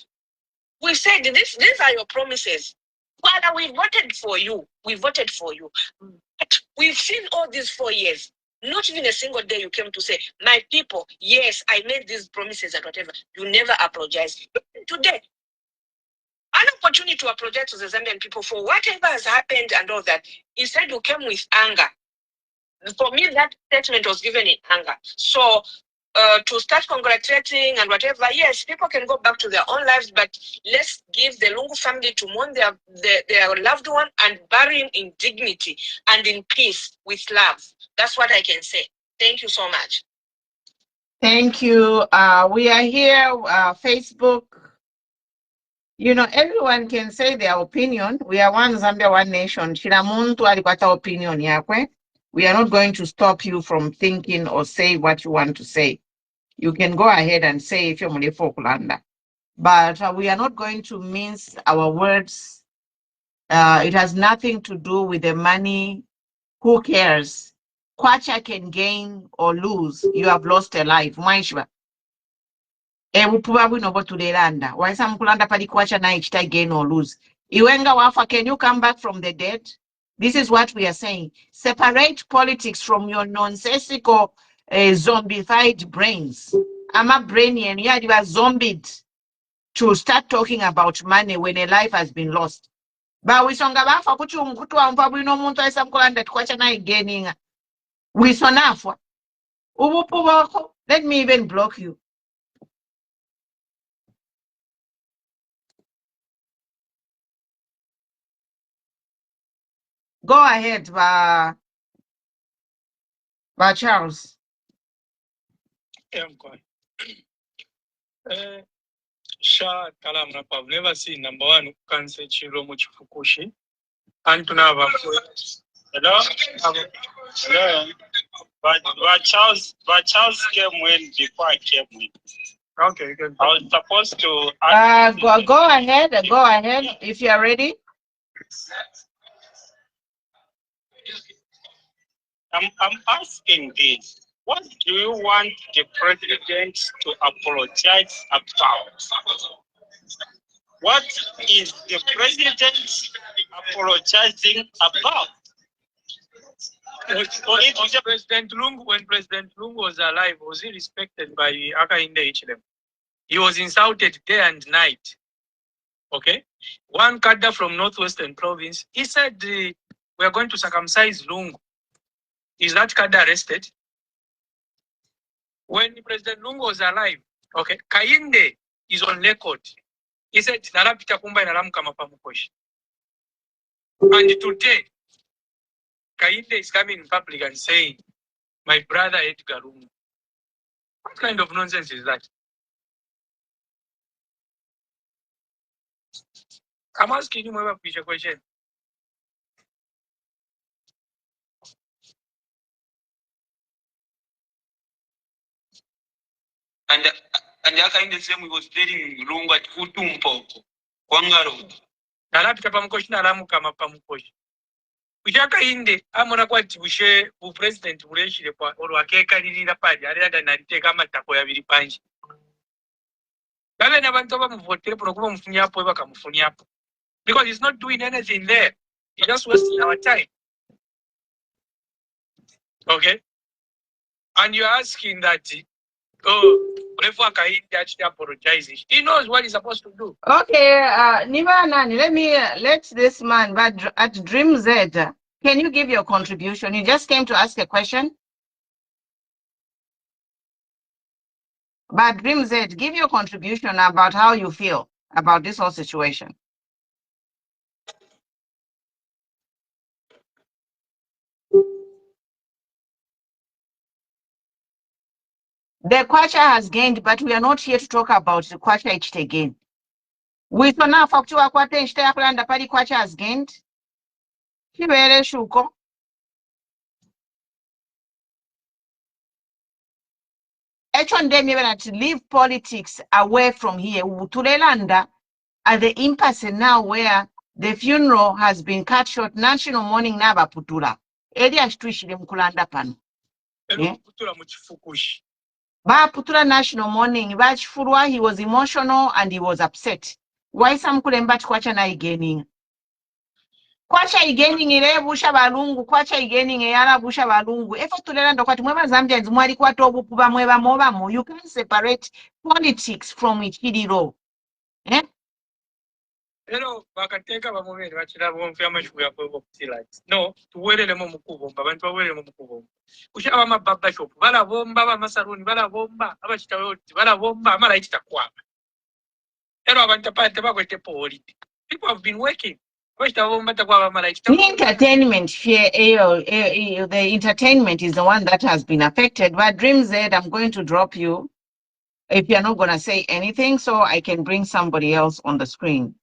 We said these are your promises. Well, we voted for you. We voted for you. But we've seen all these 4 years. Not even a single day you came to say, my people, yes, I made these promises and whatever. You never apologized. Today, an opportunity to apologize to the Zambian people for whatever has happened and all that. Instead, you came with anger. For me, that statement was given in anger. So, to start congratulating and whatever, yes, people can go back to their own lives, but let's give the Lungu family to mourn their loved one and bury him in dignity and in peace with love. That's what I can say. Thank you so much. Thank you. We are here, Facebook. You know, everyone can say their opinion. We are one Zambia, one nation. Kila muntu alipata opinion yakwe. We are not going to stop you from thinking or say what you want to say. You can go ahead and say if you're Mulefo Kulanda. But we are not going to mince our words. It has nothing to do with the money. Who cares? Kwacha can gain or lose. You have lost a life. Mwaishwa. Ebupuba bwino botulelanda. Waisa mkulanda pali kwacha na ichita gain or lose. Iwenga wafa, can you come back from the dead? This is what we are saying. Separate politics from your nonsensical zombified brains. I'm a brainy and you are zombied to start talking about money when a life has been lost. But we songa bafa kuchu mkutu wa mfabu no muntu aisa mkulanda tukwacha na gaining. We sonafwa. Ubupuba, let me even block you. Go ahead, Charles. Yeah, I'm going. Sha kalam na I've never seen number one cancel chiro mu chifukushi. And to now, hello. But Charles came when before I came in. Okay, you can. I was supposed to. Go ahead. If you are ready. I'm asking this. What do you want the president to apologize about? What is the president apologizing about? President Lungu, when President Lungu was alive, was he respected by Akainde HLM? He was insulted day and night. Okay? One cadre from Northwestern Province, he said, we are going to circumcise Lungu. Is that cadre arrested? When President Lungu was alive, okay, Kainde is on record. He said, Narapita Kumba Naramkama Pamukoshi. And today, Kainde is coming in public and saying, my brother Edgar Lungu. What kind of nonsense is that? I'm asking you a question. And Akainde same we was telling Lungu at Kutumpo, Kwangaro. Narapita Pamukoshi Naramkama Pamukoshi. Ujaka inde amona kwa tibushe bu president buleshire kwa olwakeka lirira pali alira naliteka amatako ya biri panje kale nabantu bamuvotere prokuba mufunyapo bakamufunyapo because he's not doing anything there. He's just wasting our time. Okay, and you're asking that actually apologizes. He knows what he's supposed to do. Okay, Niva Nani, let this man, but at Dream Z, Can you give your contribution? You just came to ask a question. But Dream Z, give your contribution about how you feel about this whole situation. The Kwacha has gained, but we are not here to talk about the Kwacha it again. We saw now Faktua Kwate and Stapland, the party Kwacha has gained. Kibere Shuko. H1 them even to leave politics away from here. Tulelanda at the impasse now where the funeral has been cut short. National mourning naba putula. Area Strishim Kulanda Pan. Ba putula national mourning. Bachfurwa, he was emotional and he was upset. Why some kulembat kwacha na igaining? Kwacha igaining ile busha balungu, kwacha igaining yala busha balungu. Efo tulelanda kwa tumweba Zambia zumwali kwa tobu kuba mweba moba mo. You can't separate politics from ichidiro. Eh? Hello, bakateka bamubere bakira bomfya amashuku yakwe Politicized. No, tuwerelemo mukubomba, abantu bawerelemo mukubomba. Kushaba amababa shop, balabomba bamasaruni, balabomba abachitawe balabomba amala ichitakwama. Hello, abantu apate bakwete politi. People have been working. The entertainment share, the entertainment is the one that has been affected. But Dream Z, I'm going to drop you if you're not going to say anything, so I can bring somebody else on the screen.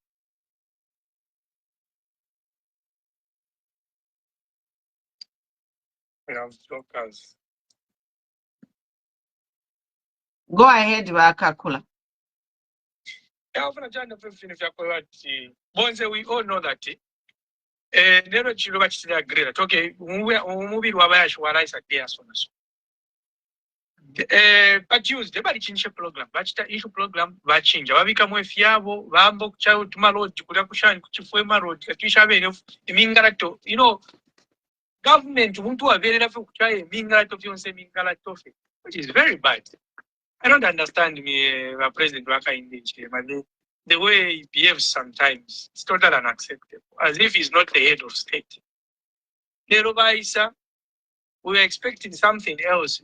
Go ahead, Wakakula. We all know that. Nero chiloba chitira grela. Okay, umubiri wabayashwaraisa dia sonaso. But use the bari chinshe program. Bachita issue program bachinja. Babika mwefyabo bambo kuchayo tuma road kuda kushani kuchifwema road katishabere mingalato. You know, government muntu waberera fe kuchaye mingalato fyonse mingalato fe, which is very bad. I don't understand me, President Waka in the way he behaves sometimes. It's totally unacceptable, as if he's not the head of state. Nerobaisa, we were expecting something else.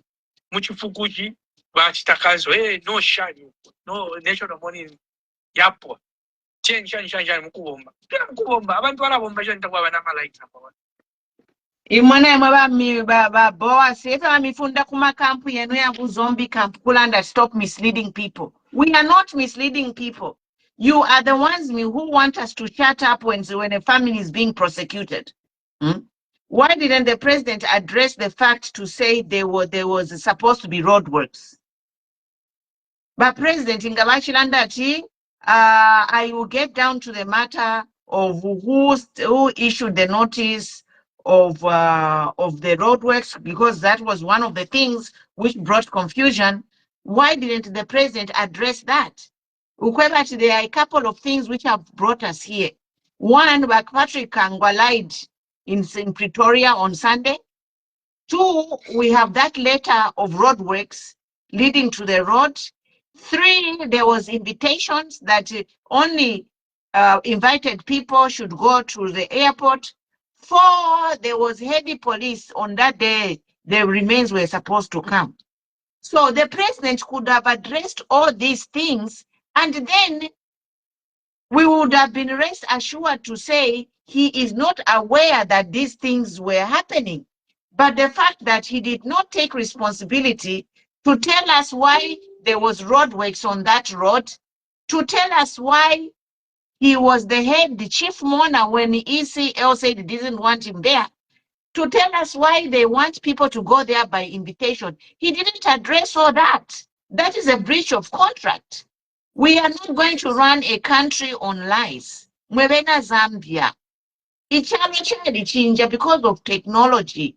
Muchifukuji, Bachitakazo, hey, no shani, no national money, yapo. Change, Mukubomba. Mukubomba, abantu balabomba janta kwa banama like number. Imwana mwaba mi ba boa sefa mifunda kuma camp yenu ya zombie camp kulanda stop misleading people. We are not misleading people. You are the ones who want us to shut up when a family is being prosecuted. Why didn't the president address the fact to say there was supposed to be roadworks? But President Ingabachilanda, I will get down to the matter of who issued the notice of the roadworks, because that was one of the things which brought confusion. Why didn't the president address that? There are a couple of things which have brought us here. One, Patrick Kangwa lied in Pretoria on Sunday. Two, we have that letter of roadworks leading to the road. Three, there was invitations that only invited people should go to the airport. Four, there was heavy police on that day. The remains were supposed to come. So the president could have addressed all these things, and then we would have been rest assured to say he is not aware that these things were happening. But the fact that he did not take responsibility to tell us why there was roadworks on that road, to tell us why he was the chief mourner when the ECL said it didn't want him there, to tell us why they want people to go there by invitation. He didn't address all that. That is a breach of contract. We are not going to run a country on lies. Mwebena Zambia. It's because of technology.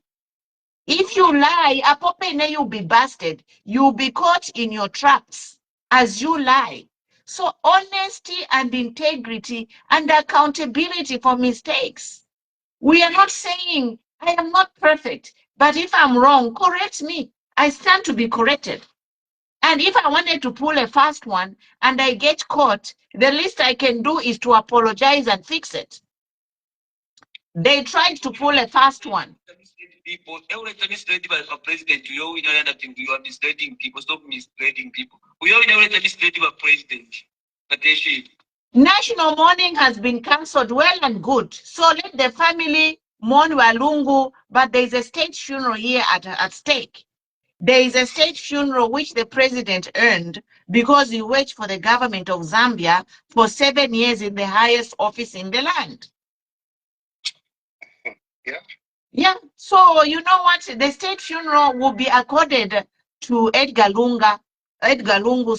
If you lie, apopene you'll be busted. You'll be caught in your traps as you lie. So honesty and integrity and accountability for mistakes. We are not saying I am not perfect, but if I'm wrong, correct me. I stand to be corrected. And if I wanted to pull a fast one and I get caught, the least I can do is to apologize and fix it. They tried to pull a fast one. People, every time misled by a president, we all know that you are misleading people. Stop misleading people. We all know that misled by president. National mourning has been cancelled, well and good. So let the family mourn Walungu, but there is a state funeral here at stake. There is a state funeral which the president earned because he worked for the government of Zambia for 7 years in the highest office in the land. Yeah. Yeah. So you know what? The state funeral will be accorded to Edgar Lungu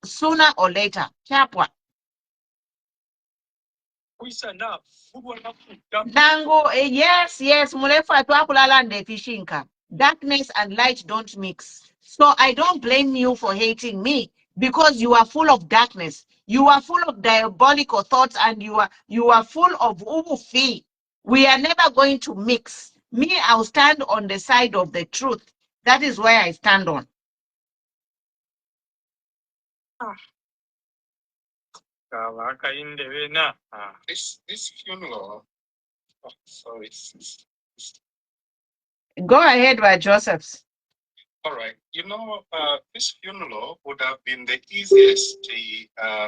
sooner or later. Chapwa. Nango, yes, mulefu atwakulala ndefishinka. Darkness and light don't mix. So I don't blame you for hating me because you are full of darkness. You are full of diabolical thoughts and you are full of ubufi. We are never going to mix. Me, I'll stand on the side of the truth. That is where I stand on. This funeral. Oh, sorry. Go ahead, by Josephs. All right. You know, this funeral would have been the easiest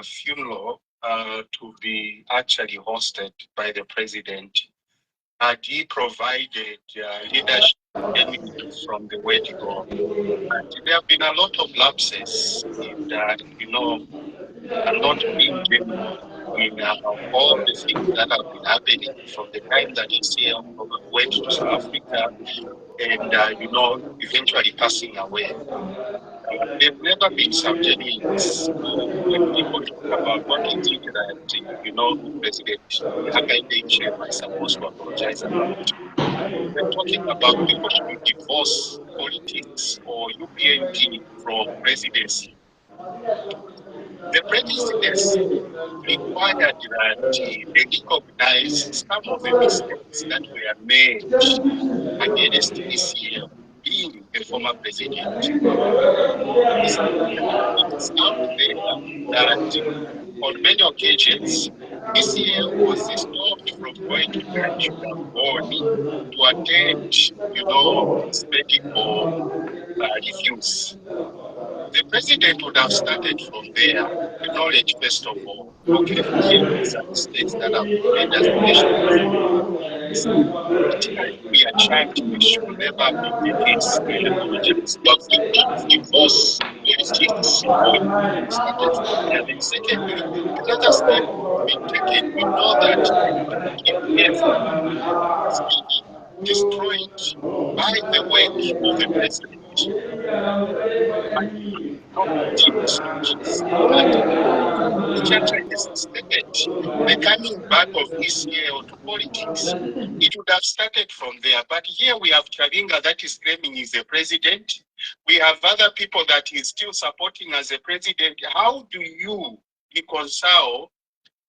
funeral to be actually hosted by the president. Had he provided leadership from the word go. But there have been a lot of lapses in that, you know, not being genuine in all the things that have been happening from the time that ECL went to South Africa and, you know, eventually passing away. There's never been some genuineness. When people talk about what is it that, you know, President Hakainde Hichilema is supposed to apologize about, we're talking about people should divorce politics or UPND from presidency. The presidency required that they recognize some of the mistakes that were made against ECL, being a former president. It's out there that on many occasions, ECL was stopped from going to where it should have gone to attend, you know, its medical reviews. The president would have started from there, acknowledge first of all, okay, here are some mistakes that have been made as a nation. It can be a chanting, it should never be the case. We apologize. But divorce politics started from there. Then secondly, another step being taken, we know that KPF has been destroyed by the work of the president. Not deep structures that the church has stated the coming back of ECL to politics. It would have started from there. But here we have Chavinga that is claiming he's the president. We have other people that he's still supporting as a president. How do you reconcile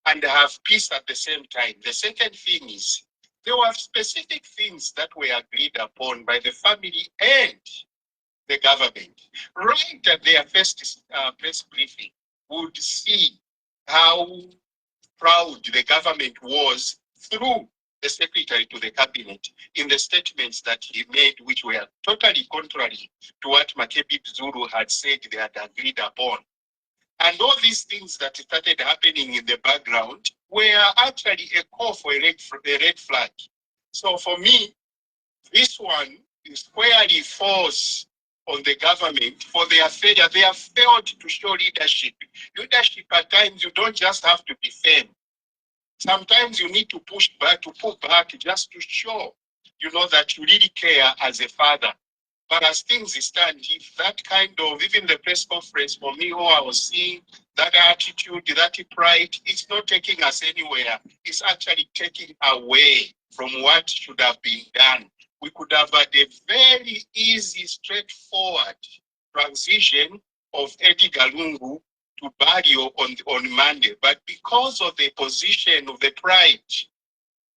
and have peace at the same time? The second thing is, there were specific things that were agreed upon by the family and the government. Right at their first press briefing, would see how proud the government was through the secretary to the cabinet in the statements that he made, which were totally contrary to what Makebi Zulu had said they had agreed upon. And all these things that started happening in the background were actually a call for a red flag. So for me, this one squarely falls on the government for their failure. They have failed to show leadership. Leadership at times, you don't just have to be firm. Sometimes you need to push back, to pull back, just to show, you know, that you really care as a father. But as things stand, if that kind of, even the press conference for me, I was seeing that attitude, that pride, it's not taking us anywhere. It's actually taking away from what should have been done. We could have had a very easy, straightforward transition of Edgar Lungu to burial on Monday. But because of the position of the pride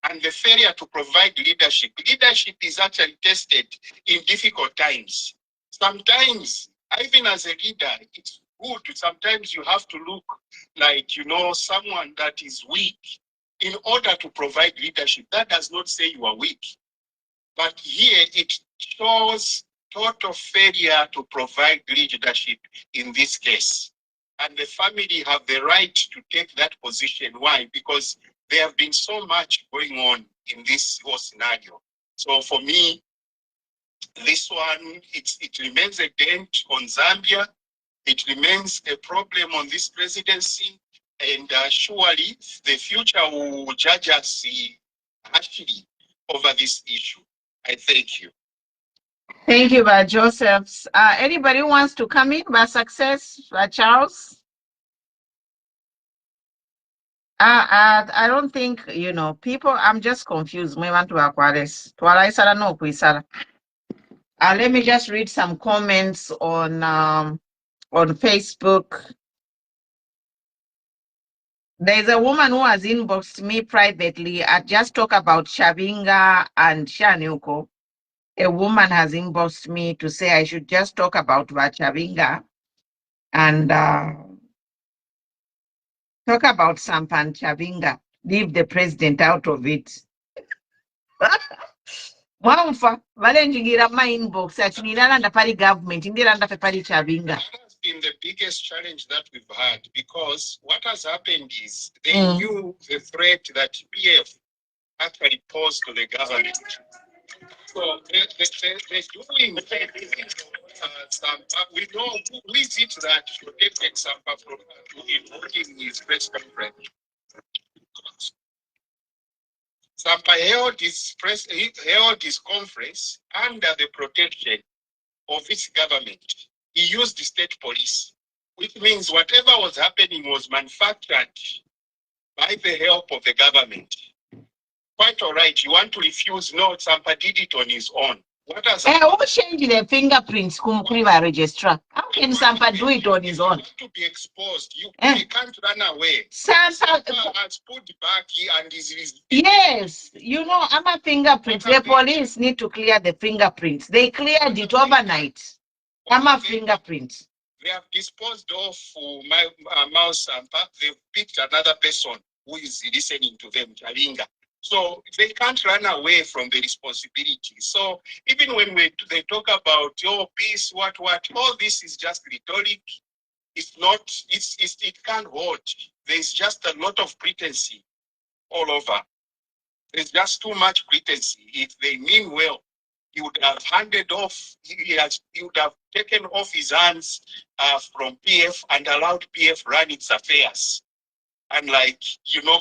and the failure to provide leadership, leadership is actually tested in difficult times. Sometimes, even as a leader, it's good. Sometimes you have to look like, you know, someone that is weak in order to provide leadership. That does not say you are weak. But here it shows total failure to provide leadership in this case. And the family have the right to take that position. Why? Because there have been so much going on in this whole scenario. So for me, this one, it remains a dent on Zambia. It remains a problem on this presidency. And surely the future will judge us actually over this issue. I thank you. Thank you, Joseph. Anybody who wants to come in by success, Charles? I don't think, people, I'm just confused. Let me just read some comments on Facebook. There's a woman who has inboxed me privately. I just talk about Shavinga and Shanuko. A woman has inboxed me to say I should just talk about Shavinga and talk about Sampan Chavinga. Leave the president out of it. Mwamfa, vale njingira my inbox ati nilanda pali government ndilanda pe pali Chavinga. That has been the biggest challenge that we've had, because what has happened is they knew the threat that PF actually posed to the government. So they're doing we know who is it that protected Sampa from holding his press conference. Sampa held his conference under the protection of his government. He used the state police, which means whatever was happening was manufactured by the help of the government. Quite all right. You want to refuse? No, Sampa did it on his own. What has who changed the fingerprints kumkriva registrar? How can Sampa do it on his own? To be exposed, you can't run away. Sampa has put back and is yes, I'm a fingerprints. The police need to clear the fingerprints. They cleared it overnight. I'm a fingerprint. They have disposed of my mouse Sampa. They've picked another person who is listening to them, Chavinga. So they can't run away from the responsibility. So even when they talk about peace, what, all this is just rhetoric. It's not, it can't hold. There's just a lot of pretense all over. There's just too much pretense. If they mean well, he would have handed off, he would have taken off his hands from PF and allowed PF run its affairs. And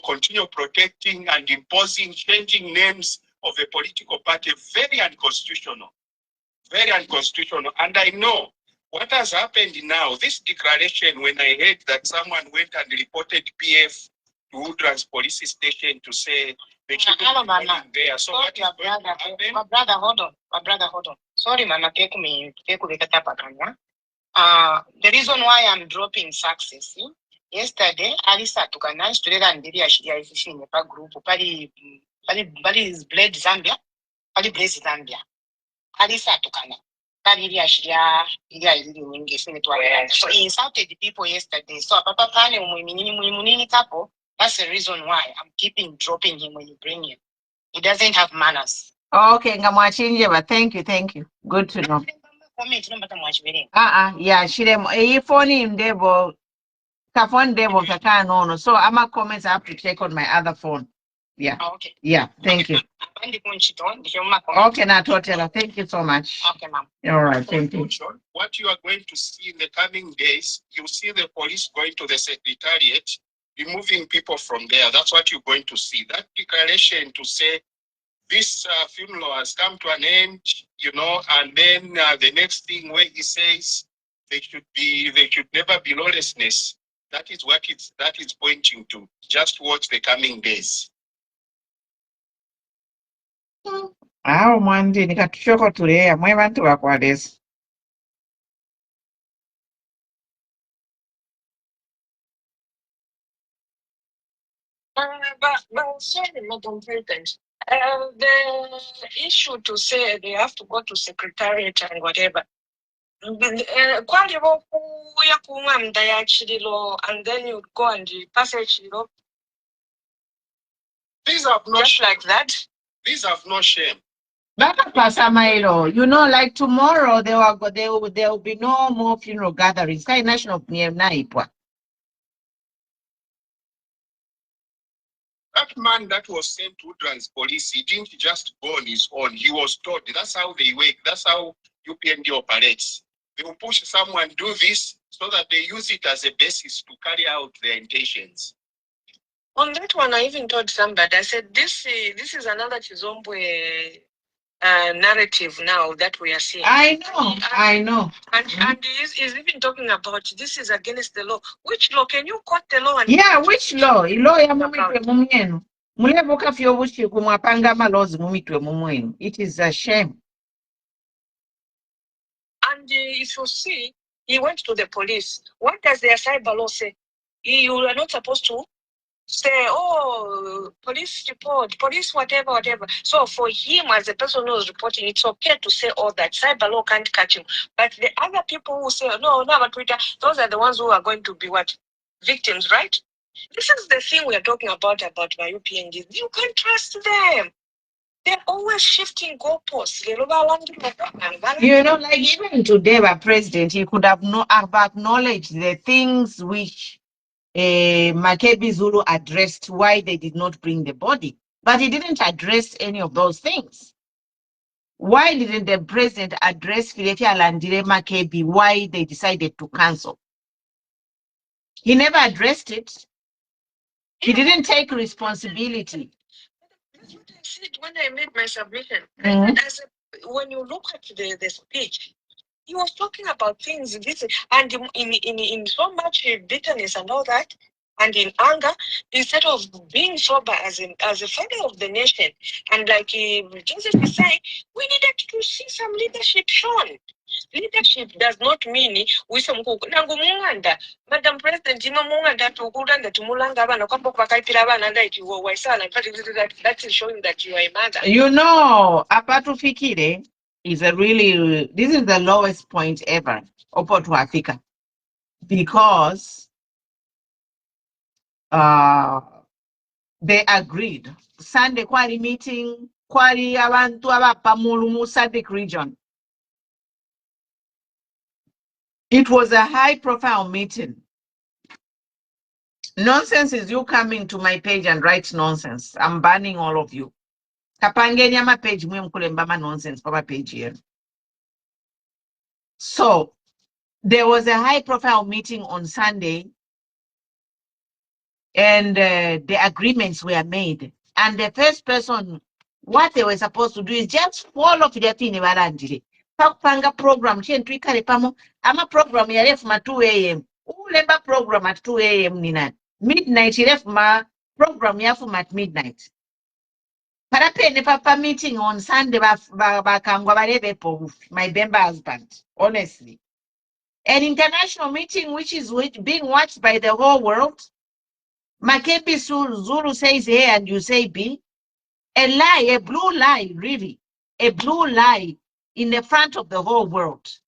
continue protecting and imposing, changing names of a political party, very unconstitutional. Very unconstitutional. And I know what has happened now, this declaration, when I heard that someone went and reported PF to Woodlands police station to say they should be there. So what is going to happen? My brother, hold on. Sorry, Mama, take me. The reason why I'm dropping success, yesterday, Alisa took a nice today and did a in a group. Pali is bled Zambia. Pali blaze Zambia. Alisa took a so he insulted the people yesterday. So Papa Pane, that's the reason why I'm keeping dropping him when you bring him. He doesn't have manners. Okay, but thank you. Good to know. Yeah, she phone him debo. Phone debo no. So I'm a comments I have to check on my other phone. Yeah. Okay. Yeah, thank you. Okay, now totally. Thank you so much. Okay, ma'am. All right, thank you. What you are going to see in the coming days, you see the police going to the secretariat, removing people from there. That's what you're going to see. That declaration to say this funeral has come to an end, and then the next thing where he says they should never be lawlessness. That is what that is pointing to. Just watch the coming days. Mwandi nikatushoko today. Mwevantu wakwades. But sorry, Madam President. The issue to say they have to go to secretariat and whatever. And then you go and pass it, These have no just like that. These have no shame. Baba Pasamailo, you know, like tomorrow there will be no more funeral gatherings. Kai national naipwa. That man that was sent to Woodlands police, he didn't just go on his own. He was told. That's how they work. That's how UPND operates. They will push someone do this so that they use it as a basis to carry out their intentions. On that one, I even told somebody, I said, this is another Chizombwe narrative now that we are seeing. I know. And he's even talking about this is against the law. Which law? Can you quote the law? Yeah, which law? Law ya mumitwe mumyenu. Mulevuka fyobushi kumwapanga malozi mumitwe mumwenu. It is a shame. And if you see, he went to the police. What does their cyber law say? You are not supposed to say, oh, police report, police whatever. So for him, as a person who is reporting, it's okay to say all that. Cyber law can't catch him. But the other people who say, no, but Twitter, those are the ones who are going to be what? Victims, right? This is the thing we are talking about my UPND. You can't trust them. They're always shifting goalposts. You know, like even today, our president, he could have acknowledged the things which Makebi Zulu addressed, why they did not bring the body. But he didn't address any of those things. Why didn't the president address Filefi Alandire Makebi, why they decided to cancel? He never addressed it. He didn't take responsibility. That's what I said when I made my submission. When you look at the speech, he was talking about things, and in so much bitterness and all that, and in anger, instead of being sober as a father of the nation, and like Joseph is saying, we needed to see some leadership shown. Leadership does not mean we some Madam President, that is showing that you are a mother. You know, Apatu Fikire is this is the lowest point ever, Opo to Africa, because they agreed. Sunday Kwari meeting, Kwari Abantu Abapamulumu Sadik region. It was a high-profile meeting. Nonsense is you coming to my page and write nonsense. I'm banning all of you. Kapangeni ama page mkulembama nonsense for my page here. So there was a high-profile meeting on Sunday, and the agreements were made. And the first person, what they were supposed to do is just follow Fidatini Varandiri. Panga program, I'm a program ya left ma 2 a.m. Ulemba program at 2 a.m. Nina. Midnight, left ma program ya at midnight. Parapene papa meeting on Sunday my Bemba husband, honestly. An international meeting which is being watched by the whole world. Makebi Zulu says A and you say B. A lie, a blue lie, really. A blue lie in the front of the whole world.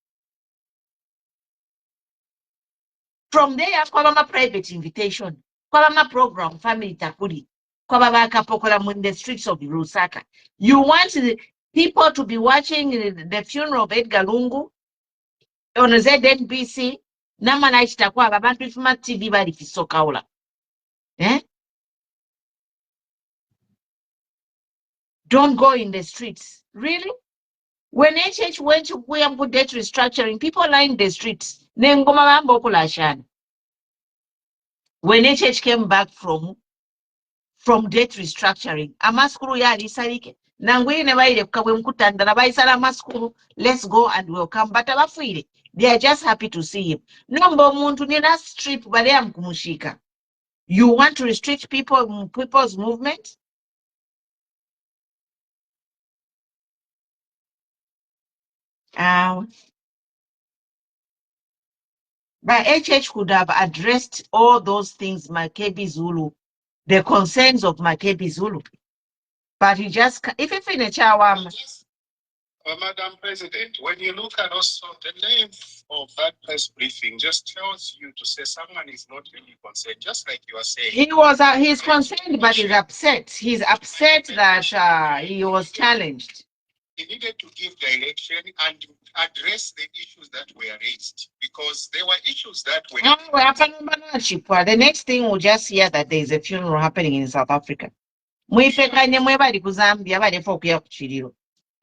From there, kwabama private invitation, kwabama program, family takuri, kwababa kapokola in the streets of Lusaka. You want the people to be watching the funeral of Edgar Lungu on ZNBC, namana ichitakuwa abantu ifuma TV bali fisokaula. Don't go in the streets. Really? When HH went to Kuyambu debt restructuring, people lie in the streets. When HH came back from debt restructuring, amaskuru ya alisarike. Nangwe nevaile kukabwe mkutandala baisala amaskuru. Let's go and welcome. But abafwile, they are just happy to see him. Nombo muntu nina strip balea mkumushika. You want to restrict people's movement? But HH could have addressed all those things, Makebi Zulu, the concerns of Makebi Zulu. But he just, if it's in a chawam. But Madam President, when you look at also the name of that press briefing just tells you to say someone is not really concerned, just like you are saying. He's concerned, but he's upset. He's upset that he was challenged. He needed to give direction and address the issues that were raised, because there were issues that were. The next thing we'll just hear that there is a funeral happening in South Africa.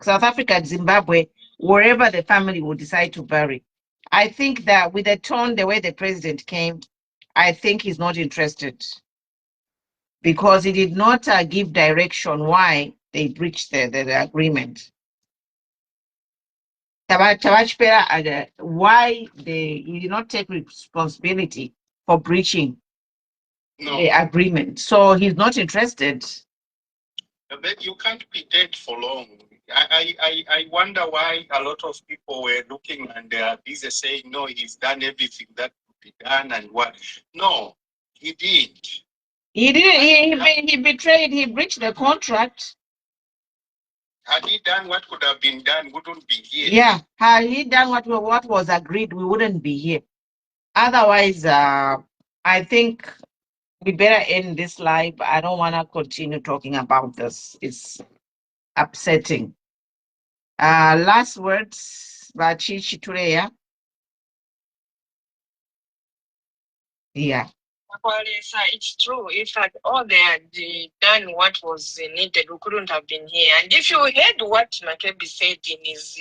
South Africa, Zimbabwe, wherever the family will decide to bury. I think that with the tone, the way the president came, I think he's not interested, because he did not give direction why they breached the agreement. Why he did not take responsibility for breaching the agreement. So he's not interested. But you can't be dead for long. I wonder why a lot of people were looking and they are busy saying, no, he's done everything that could be done and what. No, he did. He didn't. He betrayed. He breached the contract. Had he done what could have been done, we wouldn't be here. Yeah, had he done what was agreed, we wouldn't be here. Otherwise, I think we better end this live. I don't want to continue talking about this. It's upsetting. Last words, Bachichi Tureya. Yeah. It's true. If had all they had done what was needed, we couldn't have been here. And if you heard what Makebi said in his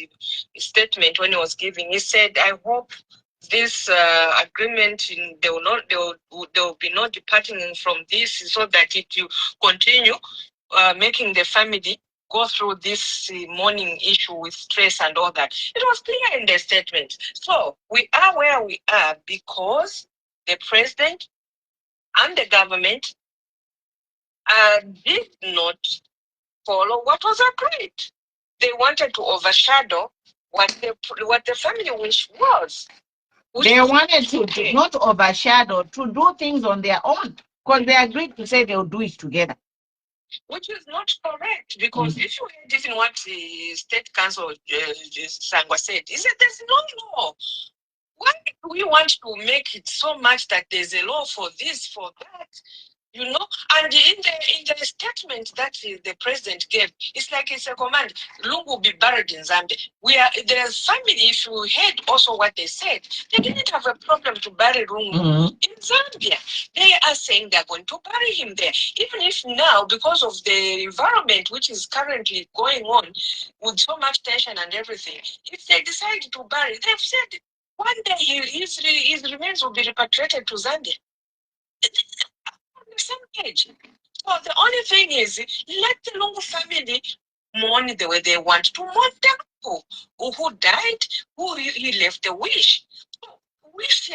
statement when he was giving, he said, "I hope this agreement there will be no departing from this, so that it will continue making the family go through this mourning issue with stress and all that." It was clear in the statement. So we are where we are because the president and the government did not follow what was agreed. They wanted to overshadow what the family wish was. They wanted to not overshadow, to do things on their own, because they agreed to say they'll do it together. Which is not correct, because if you heard even what the State Council Chagwa said, he said there's no law. Why do we want to make it so much that there's a law for this, for that? You know, and in the statement that the president gave, it's like it's a command. Lungu will be buried in Zambia. The family, if you heard also what they said, they didn't have a problem to bury Lungu in Zambia. They are saying they're going to bury him there. Even if now, because of the environment which is currently going on with so much tension and everything, if they decide to bury, they've said one day his remains will be repatriated to Zambia. The same age. So the only thing is, let the Lungu family mourn the way they want to mourn them who died, who he left a wish. So, wish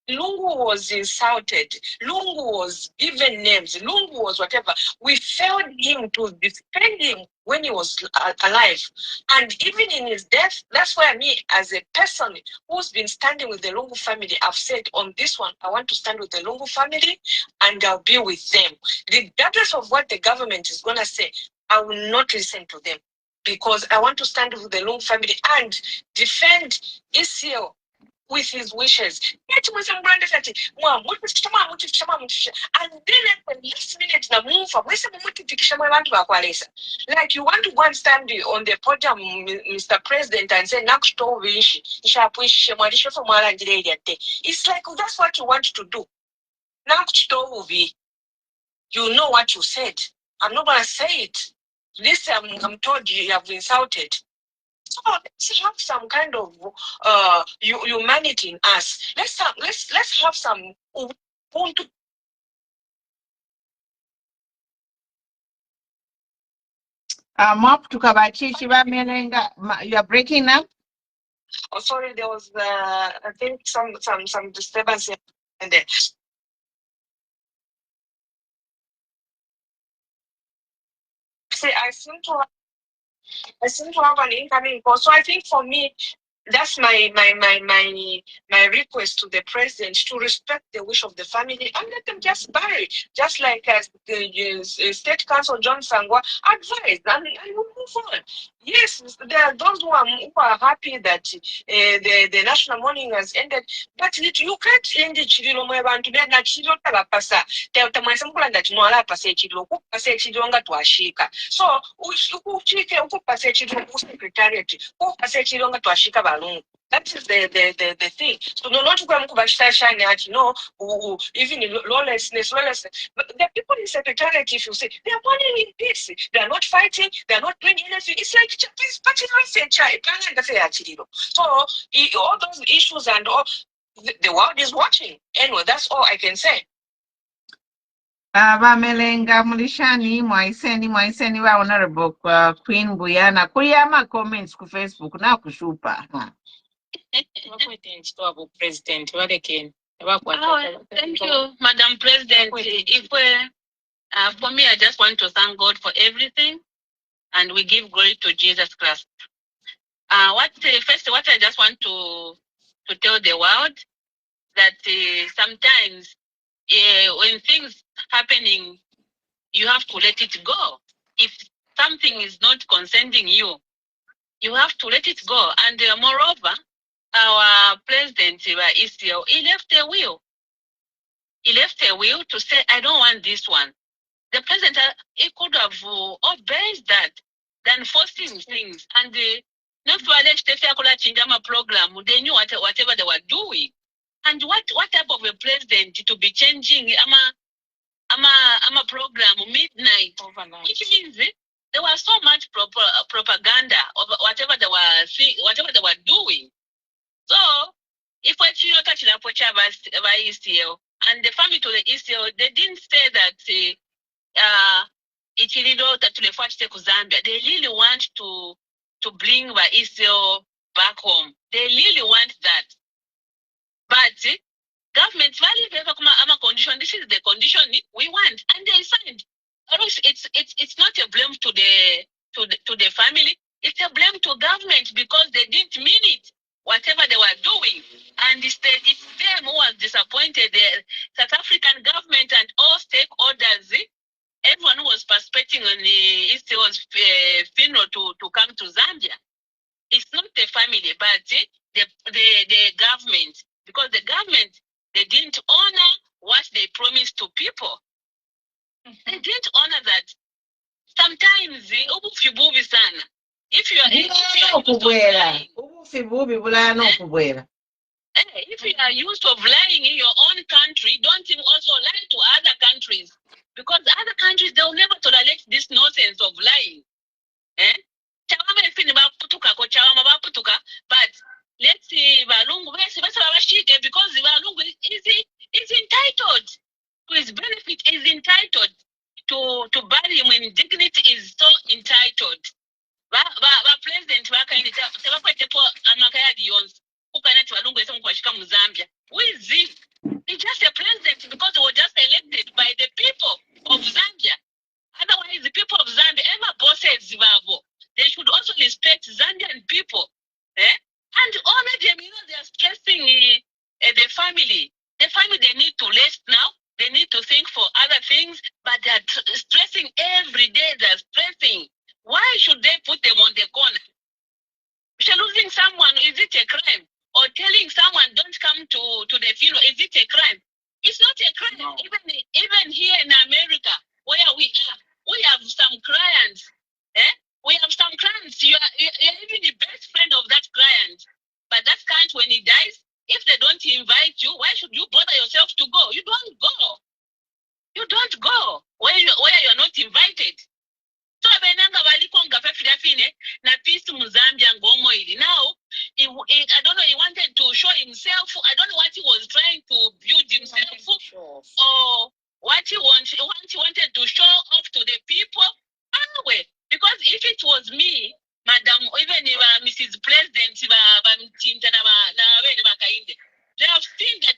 Lungu was insulted. Lungu was given names. Lungu was whatever. We failed him to defend him when he was alive. And even in his death, that's why me, as a person who's been standing with the Lungu family, I've said on this one, I want to stand with the Lungu family and I'll be with them. Regardless of what the government is going to say, I will not listen to them, because I want to stand with the Lungu family and defend ECL with his wishes. And then at the last minute, like you want to go and stand on the podium, Mr. President, and say, it's like that's what you want to do. You know what you said. I'm not going to say it. This I'm told you have insulted. So let's have some kind of humanity in us. Let's have some ubuntu. Mop to Kabachichi, you are breaking up. Oh, sorry, there was I think some disturbance in there. See, I seem to have an incoming call. So I think for me, that's my request to the president, to respect the wish of the family and let them just bury, just like as the State Council John Sangwa advised, and we move on. Yes, there are those who are happy that the national mourning has ended, but you can't end it. Chirilo mwebantu na chirilo talapasa tamwesa mkulanda chinwala pasa chirilo kupasa chirilo nga twashika, so uchike ukupasa chirilo ku secretariat kupasa chirilo nga twashika balungu. That is the thing. So not to come to no, even lawlessness. But the people in secretariat, if you say they are mourning in peace, they are not fighting, they are not doing anything. It's like Japanese party research. So all those issues and all, the world is watching. Anyway, that's all I can say. Bamelenga mulishani mwaiseni wa honorable Queen Buyana kuyama comments ku Facebook na kushupa. President, thank you, Madam President. If for me, I just want to thank God for everything, and we give glory to Jesus Christ. What I just want to tell the world that sometimes when things happening, you have to let it go. If something is not concerning you, you have to let it go. And moreover, our president, ECL, he left a will. He left a will to say, I don't want this one. The president, he could have obeyed that than forcing things. And not to allege the program, they knew whatever they were doing. And what type of a president to be changing a program midnight? Overnight. Which means there was so much propaganda of whatever they were doing. So if we see by ECL and the family to the ECL, they didn't say that Zambia. They really want to bring the ECL back home. They really want that. But government condition. This is the condition we want, and they signed. It's not a blame to the family. It's a blame to government because they didn't mean it. Whatever they were doing, and it's them who was disappointed. The South African government and all stakeholders, everyone who was participating on the ECL's funeral to come to Zambia. It's not the family, but the government, because the government, they didn't honor what they promised to people. They didn't honor that. Sometimes if you are used to lying in your own country, don't also lie to other countries, because other countries, they'll never tolerate this nonsense of lying. But let's see, because Valungu is entitled to his benefit, is entitled to bury him in dignity, is so entitled. President Zambia. Who is he? He's just a president because he was just elected by the people of Zambia. Otherwise, the people of Zambia, ever bosses, they should also respect Zambian people. And honor them, they are stressing the family. The family, they need to rest now. They need to think for other things, but they are stressing every day. They're stressing. Why should they put them on the corner? Losing someone, is it a crime? Or telling someone don't come to the funeral, is it a crime? It's not a crime. No. Even here in America, where we are, we have some clients. We have some clients. You're even the best friend of that client. But that client, when he dies, if they don't invite you, why should you bother yourself to go? You don't go. You don't go where you're not invited. So na peace Muzambia ngomoidi. Now, I don't know, he wanted to show himself. I don't know what he was trying to build himself or what he wanted to show off to the people. Anyway, because if it was me, Madam, even if Mrs. President, they have seen that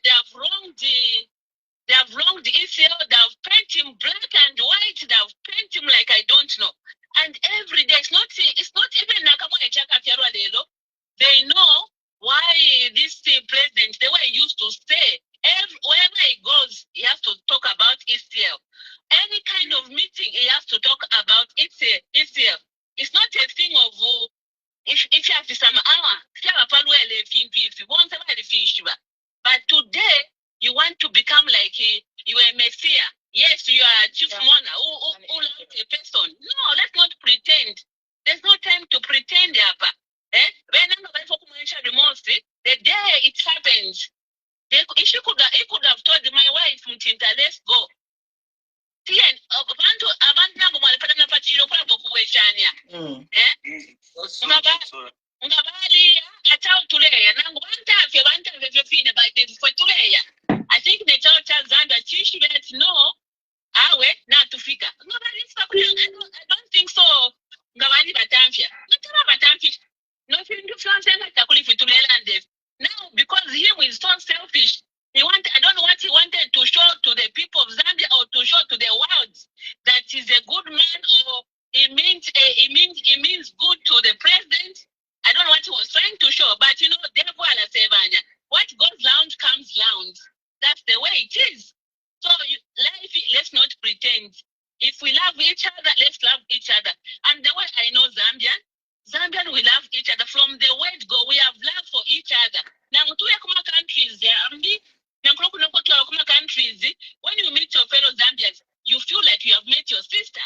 they have wronged the ECL, they have painted him black and white, they have painted him like I don't know. And every day, it's not even Nakamwa Echaka Lelo. They know used to say, wherever he goes, he has to talk about ECL. Any kind of meeting, he has to talk about ECL. It's not a thing of if you have some hour, but today you want to become like you are a messiah. Yes, you are a chief mourner who loves a person. No, let's not pretend. There's no time to pretend, Yapa. When the day it happens, he could have told my wife, Mtinta, let's go. Abantu nabo mwalipata napachiro kwa kuwechania. Ngabali atau tuleya nangu bantavye fine by the for tuleya. I think the child Zambia chishi let know awe na tufika. I don't think so. Ngabali batamfya. Nataka batamfya. No thing to France and takulifi tuleland. Now because him is so selfish. I don't know what he wanted to show to the people of Zambia or to show to the world that he's a good man or he means good to the president. I don't know what he was trying to show, but what goes round comes round. That's the way it is. So let's not pretend. If we love each other, let's love each other. And the way I know Zambian we love each other. From the word go, we have love for each other. Now, countries, countries, when you meet your fellow Zambians, you feel like you have met your sister.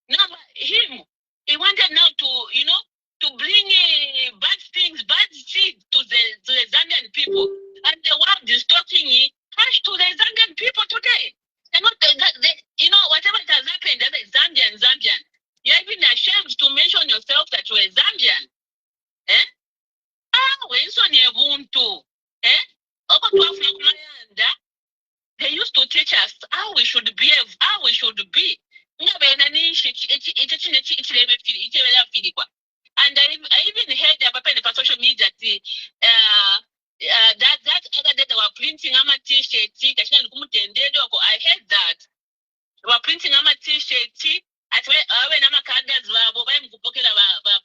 Now, he wanted now to bring bad things, bad seed to the Zambian people. And the world is talking harsh to the Zambian people today. And whatever it has happened, that is Zambian. You're even ashamed to mention yourself that you're a Zambian. They used to teach us how we should behave, how we should be. And I even heard about the social media that other day they were printing a t-shirt. I heard that they were printing a t-shirt at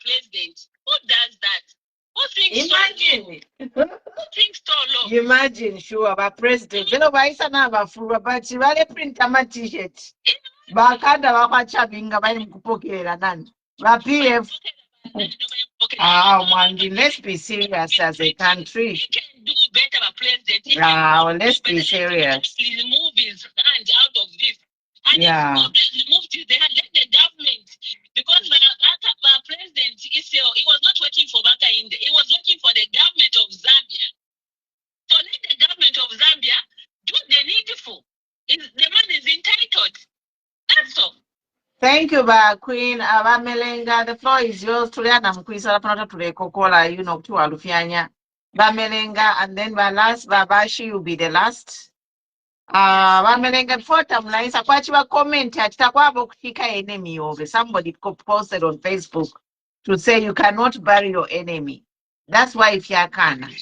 president. Who does that? Who thinks Imagine. Who thinks so low? Imagine, sure, but president. You know, why is another fool, but you really print a t-shirt. Bakanda wakachabinga bali mkupokera nani. Ba PF. Let's be serious as a country. He can do better, but president. Let's be serious. Please remove his hand out of this. And remove his hand. Let the government, because the president ECL, he was not working for Baka Inde. He was working for the government of Zambia. So let the government of Zambia do the needful. The man is entitled. That's all. Thank you, Queen Bamelenga. The floor is yours. Tuliana mkwisa panota tulekokola kutua Lufianya. Bamelenga, and then last Babashi will be the last. Bamelenga before tamlaisa kwachiwa comment atitakwabo kushika enemy over. Somebody posted on Facebook to say you cannot bury your enemy. That's why if you can.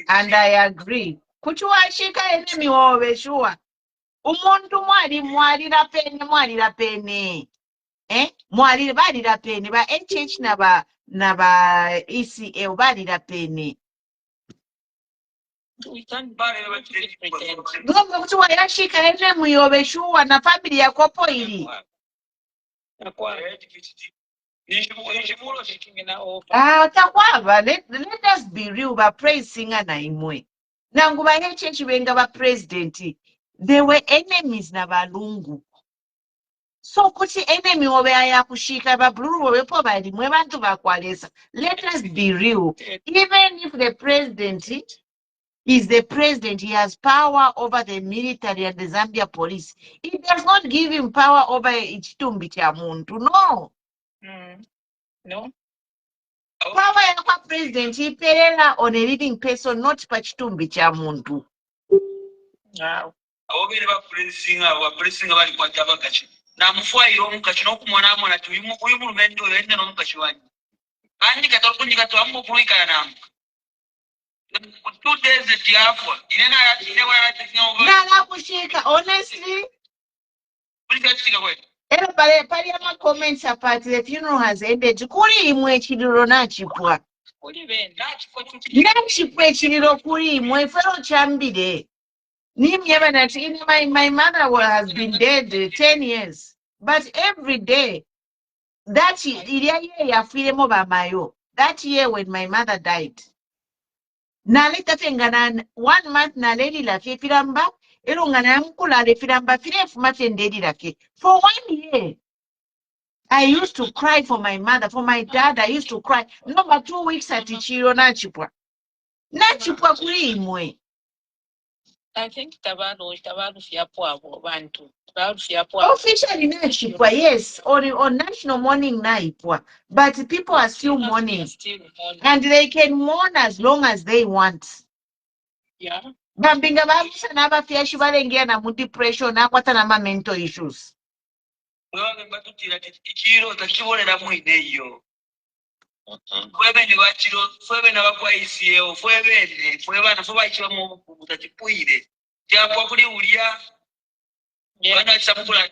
And I agree. Kuchuashika enemy over, sure. Umuntu mwalira pene. Mwalira pene. Ba HH na ba ECL balira pene. We can't bury what we pretend. Ngoba kuchuwa yashika enemy over, sure, na family ya kopo ili. Takwava, let us be real, but praise singer na imwe. Nanguba HH benga ba president. They were enemies na Lungu. So kuti enemy obe aya kushika ba blue obe po ba di mwe bantu bakwalesa. Let us be real. Even if the president is the president, he has power over the military and the Zambia police. It does not give him power over ichitumbi cha muntu. No. No. Power ya president iperera on a living person, not pachitumbi cha muntu. Wow. Abogere bapulisinga bali kwata bakachi na mufwairo omukachi n'okumwana na tuyimu lumendo yende n'omukachi wanyu kandi katakundi ambo kuikana namu 2 days etiafwa inena yatine wala tinyo Na kushika honestly kulikachika kwe pali ama comments apart the funeral has ended kuri imwe chidiro na chipwa Nachipwe chiriro kuri mwe fero chambide. My mother has been dead 10 years. But every day, that year when my mother died, naleta tengana 1 month naleli la firamba, elongana mkula le firamba matendedi la for 1 year. I used to cry for my mother, for my dad. I used to cry. Number 2 weeks at Ichiro Nachipwa. Nachipwa kuri imwe. I think Tabalu Fiapo Bantu. Officially Nachipwa, yes. On National Mourning Naipwa. But people are still mourning. And they can mourn as long as they want. Yeah. Bambinga babusa naba fiashi balengia na mu depression na kwata na mental issues. Mwange mbatutira ichiro takibonera mwine iyo. Kwebe ni wachiro, kwebe na bakwa ECL, kwebe na foba ichiba mu kutachipuire. Japo kuli ulia. Bana chamukula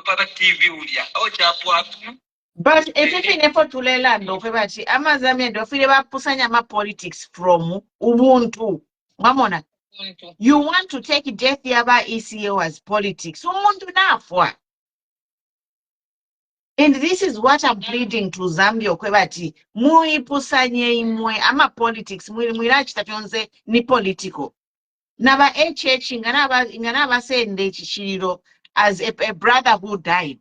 papa TV ulia. O japo hapo. But efifine tulela ndo kwebachi amazamia ndo file bapusanya ma politics from ubuntu. Mamona. You want to take death yaba ECL as politics. Umuntu nafwa. And this is what I'm pleading to Zambia kwebati muipusanye imwe ama politics mwirachita fyonze ni political. Naba HH inganaba sende chichiro as a brother who died.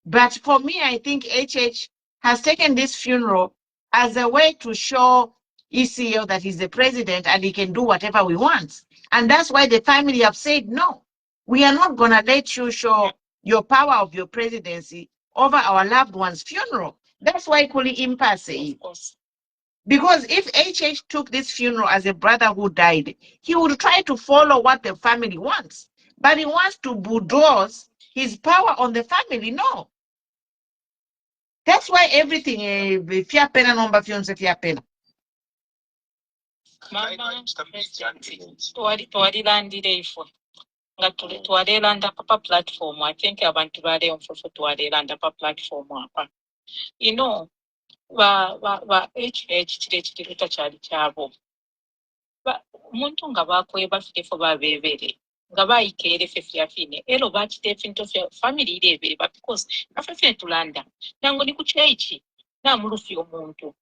But for me, I think HH has taken this funeral as a way to show ECL that he's the president and he can do whatever we want. And that's why the family have said, no, we are not going to let you show your power of your presidency over our loved one's funeral. That's why Kuli impasse. Because if HH took this funeral as a brother who died, he would try to follow what the family wants. But he wants to bulldoze his power on the family. No. That's why everything fia pena nomba fionse fia pena. Mama, twalandire ifo. Nga twalelanda papa platform. I think abantu bale onfofo twalelanda papa platform apa. You know, HH chile tachali chabo. Muntu nga bakweba fifo babebere. Nga bayikere fefia fine. Elo bachite finto family ilebe because afefia tulanda. Nango ni kuchechi. Na mulufi omuntu.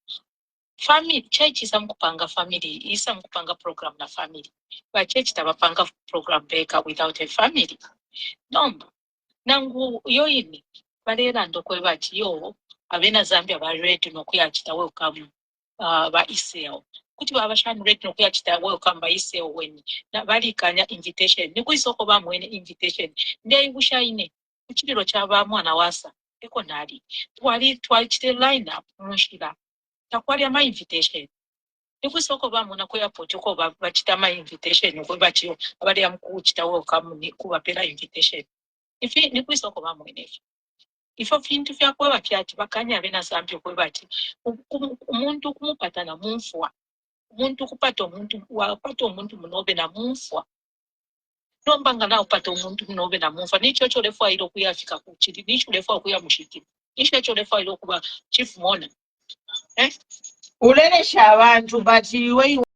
Family church is amkupanga family, is amkupanga program na family. But church tabapanga program beka without a family. Nomba. Nangu yoini. Balera ndo kwebati yo. Abena Zambia ba ready no kuyachita welcome ba ECL. Kuti baba shani ready no kuyachita welcome ba ECL when na bali kanya invitation. Ni kuisoko ba mwene invitation. Ndai bushaine. Kuchibiro cha ba mwana wasa. Eko nali. Twali chite line up munshira. Takwali ama invitation. Nikusoko ba muna ko airport ko bachita ma invitation ko bachiyo abali amkuchita welcome ni kuba pera invitation. Ifi nikusoko ba mwene. Ifo fintu fya kwa bakyati bakanya bena Zambia ko bati. Umuntu kumupata na mumfwa. Umuntu kupata umuntu wapata umuntu munobe na mumfwa. Nombanga na upata umuntu munobe na mumfwa. Nicho cholefa ilo kuyafika kuchiri. Nicho lefa kuya mushiki. Nicho cholefa ilo kuba chief mona. Ulele shabantu but you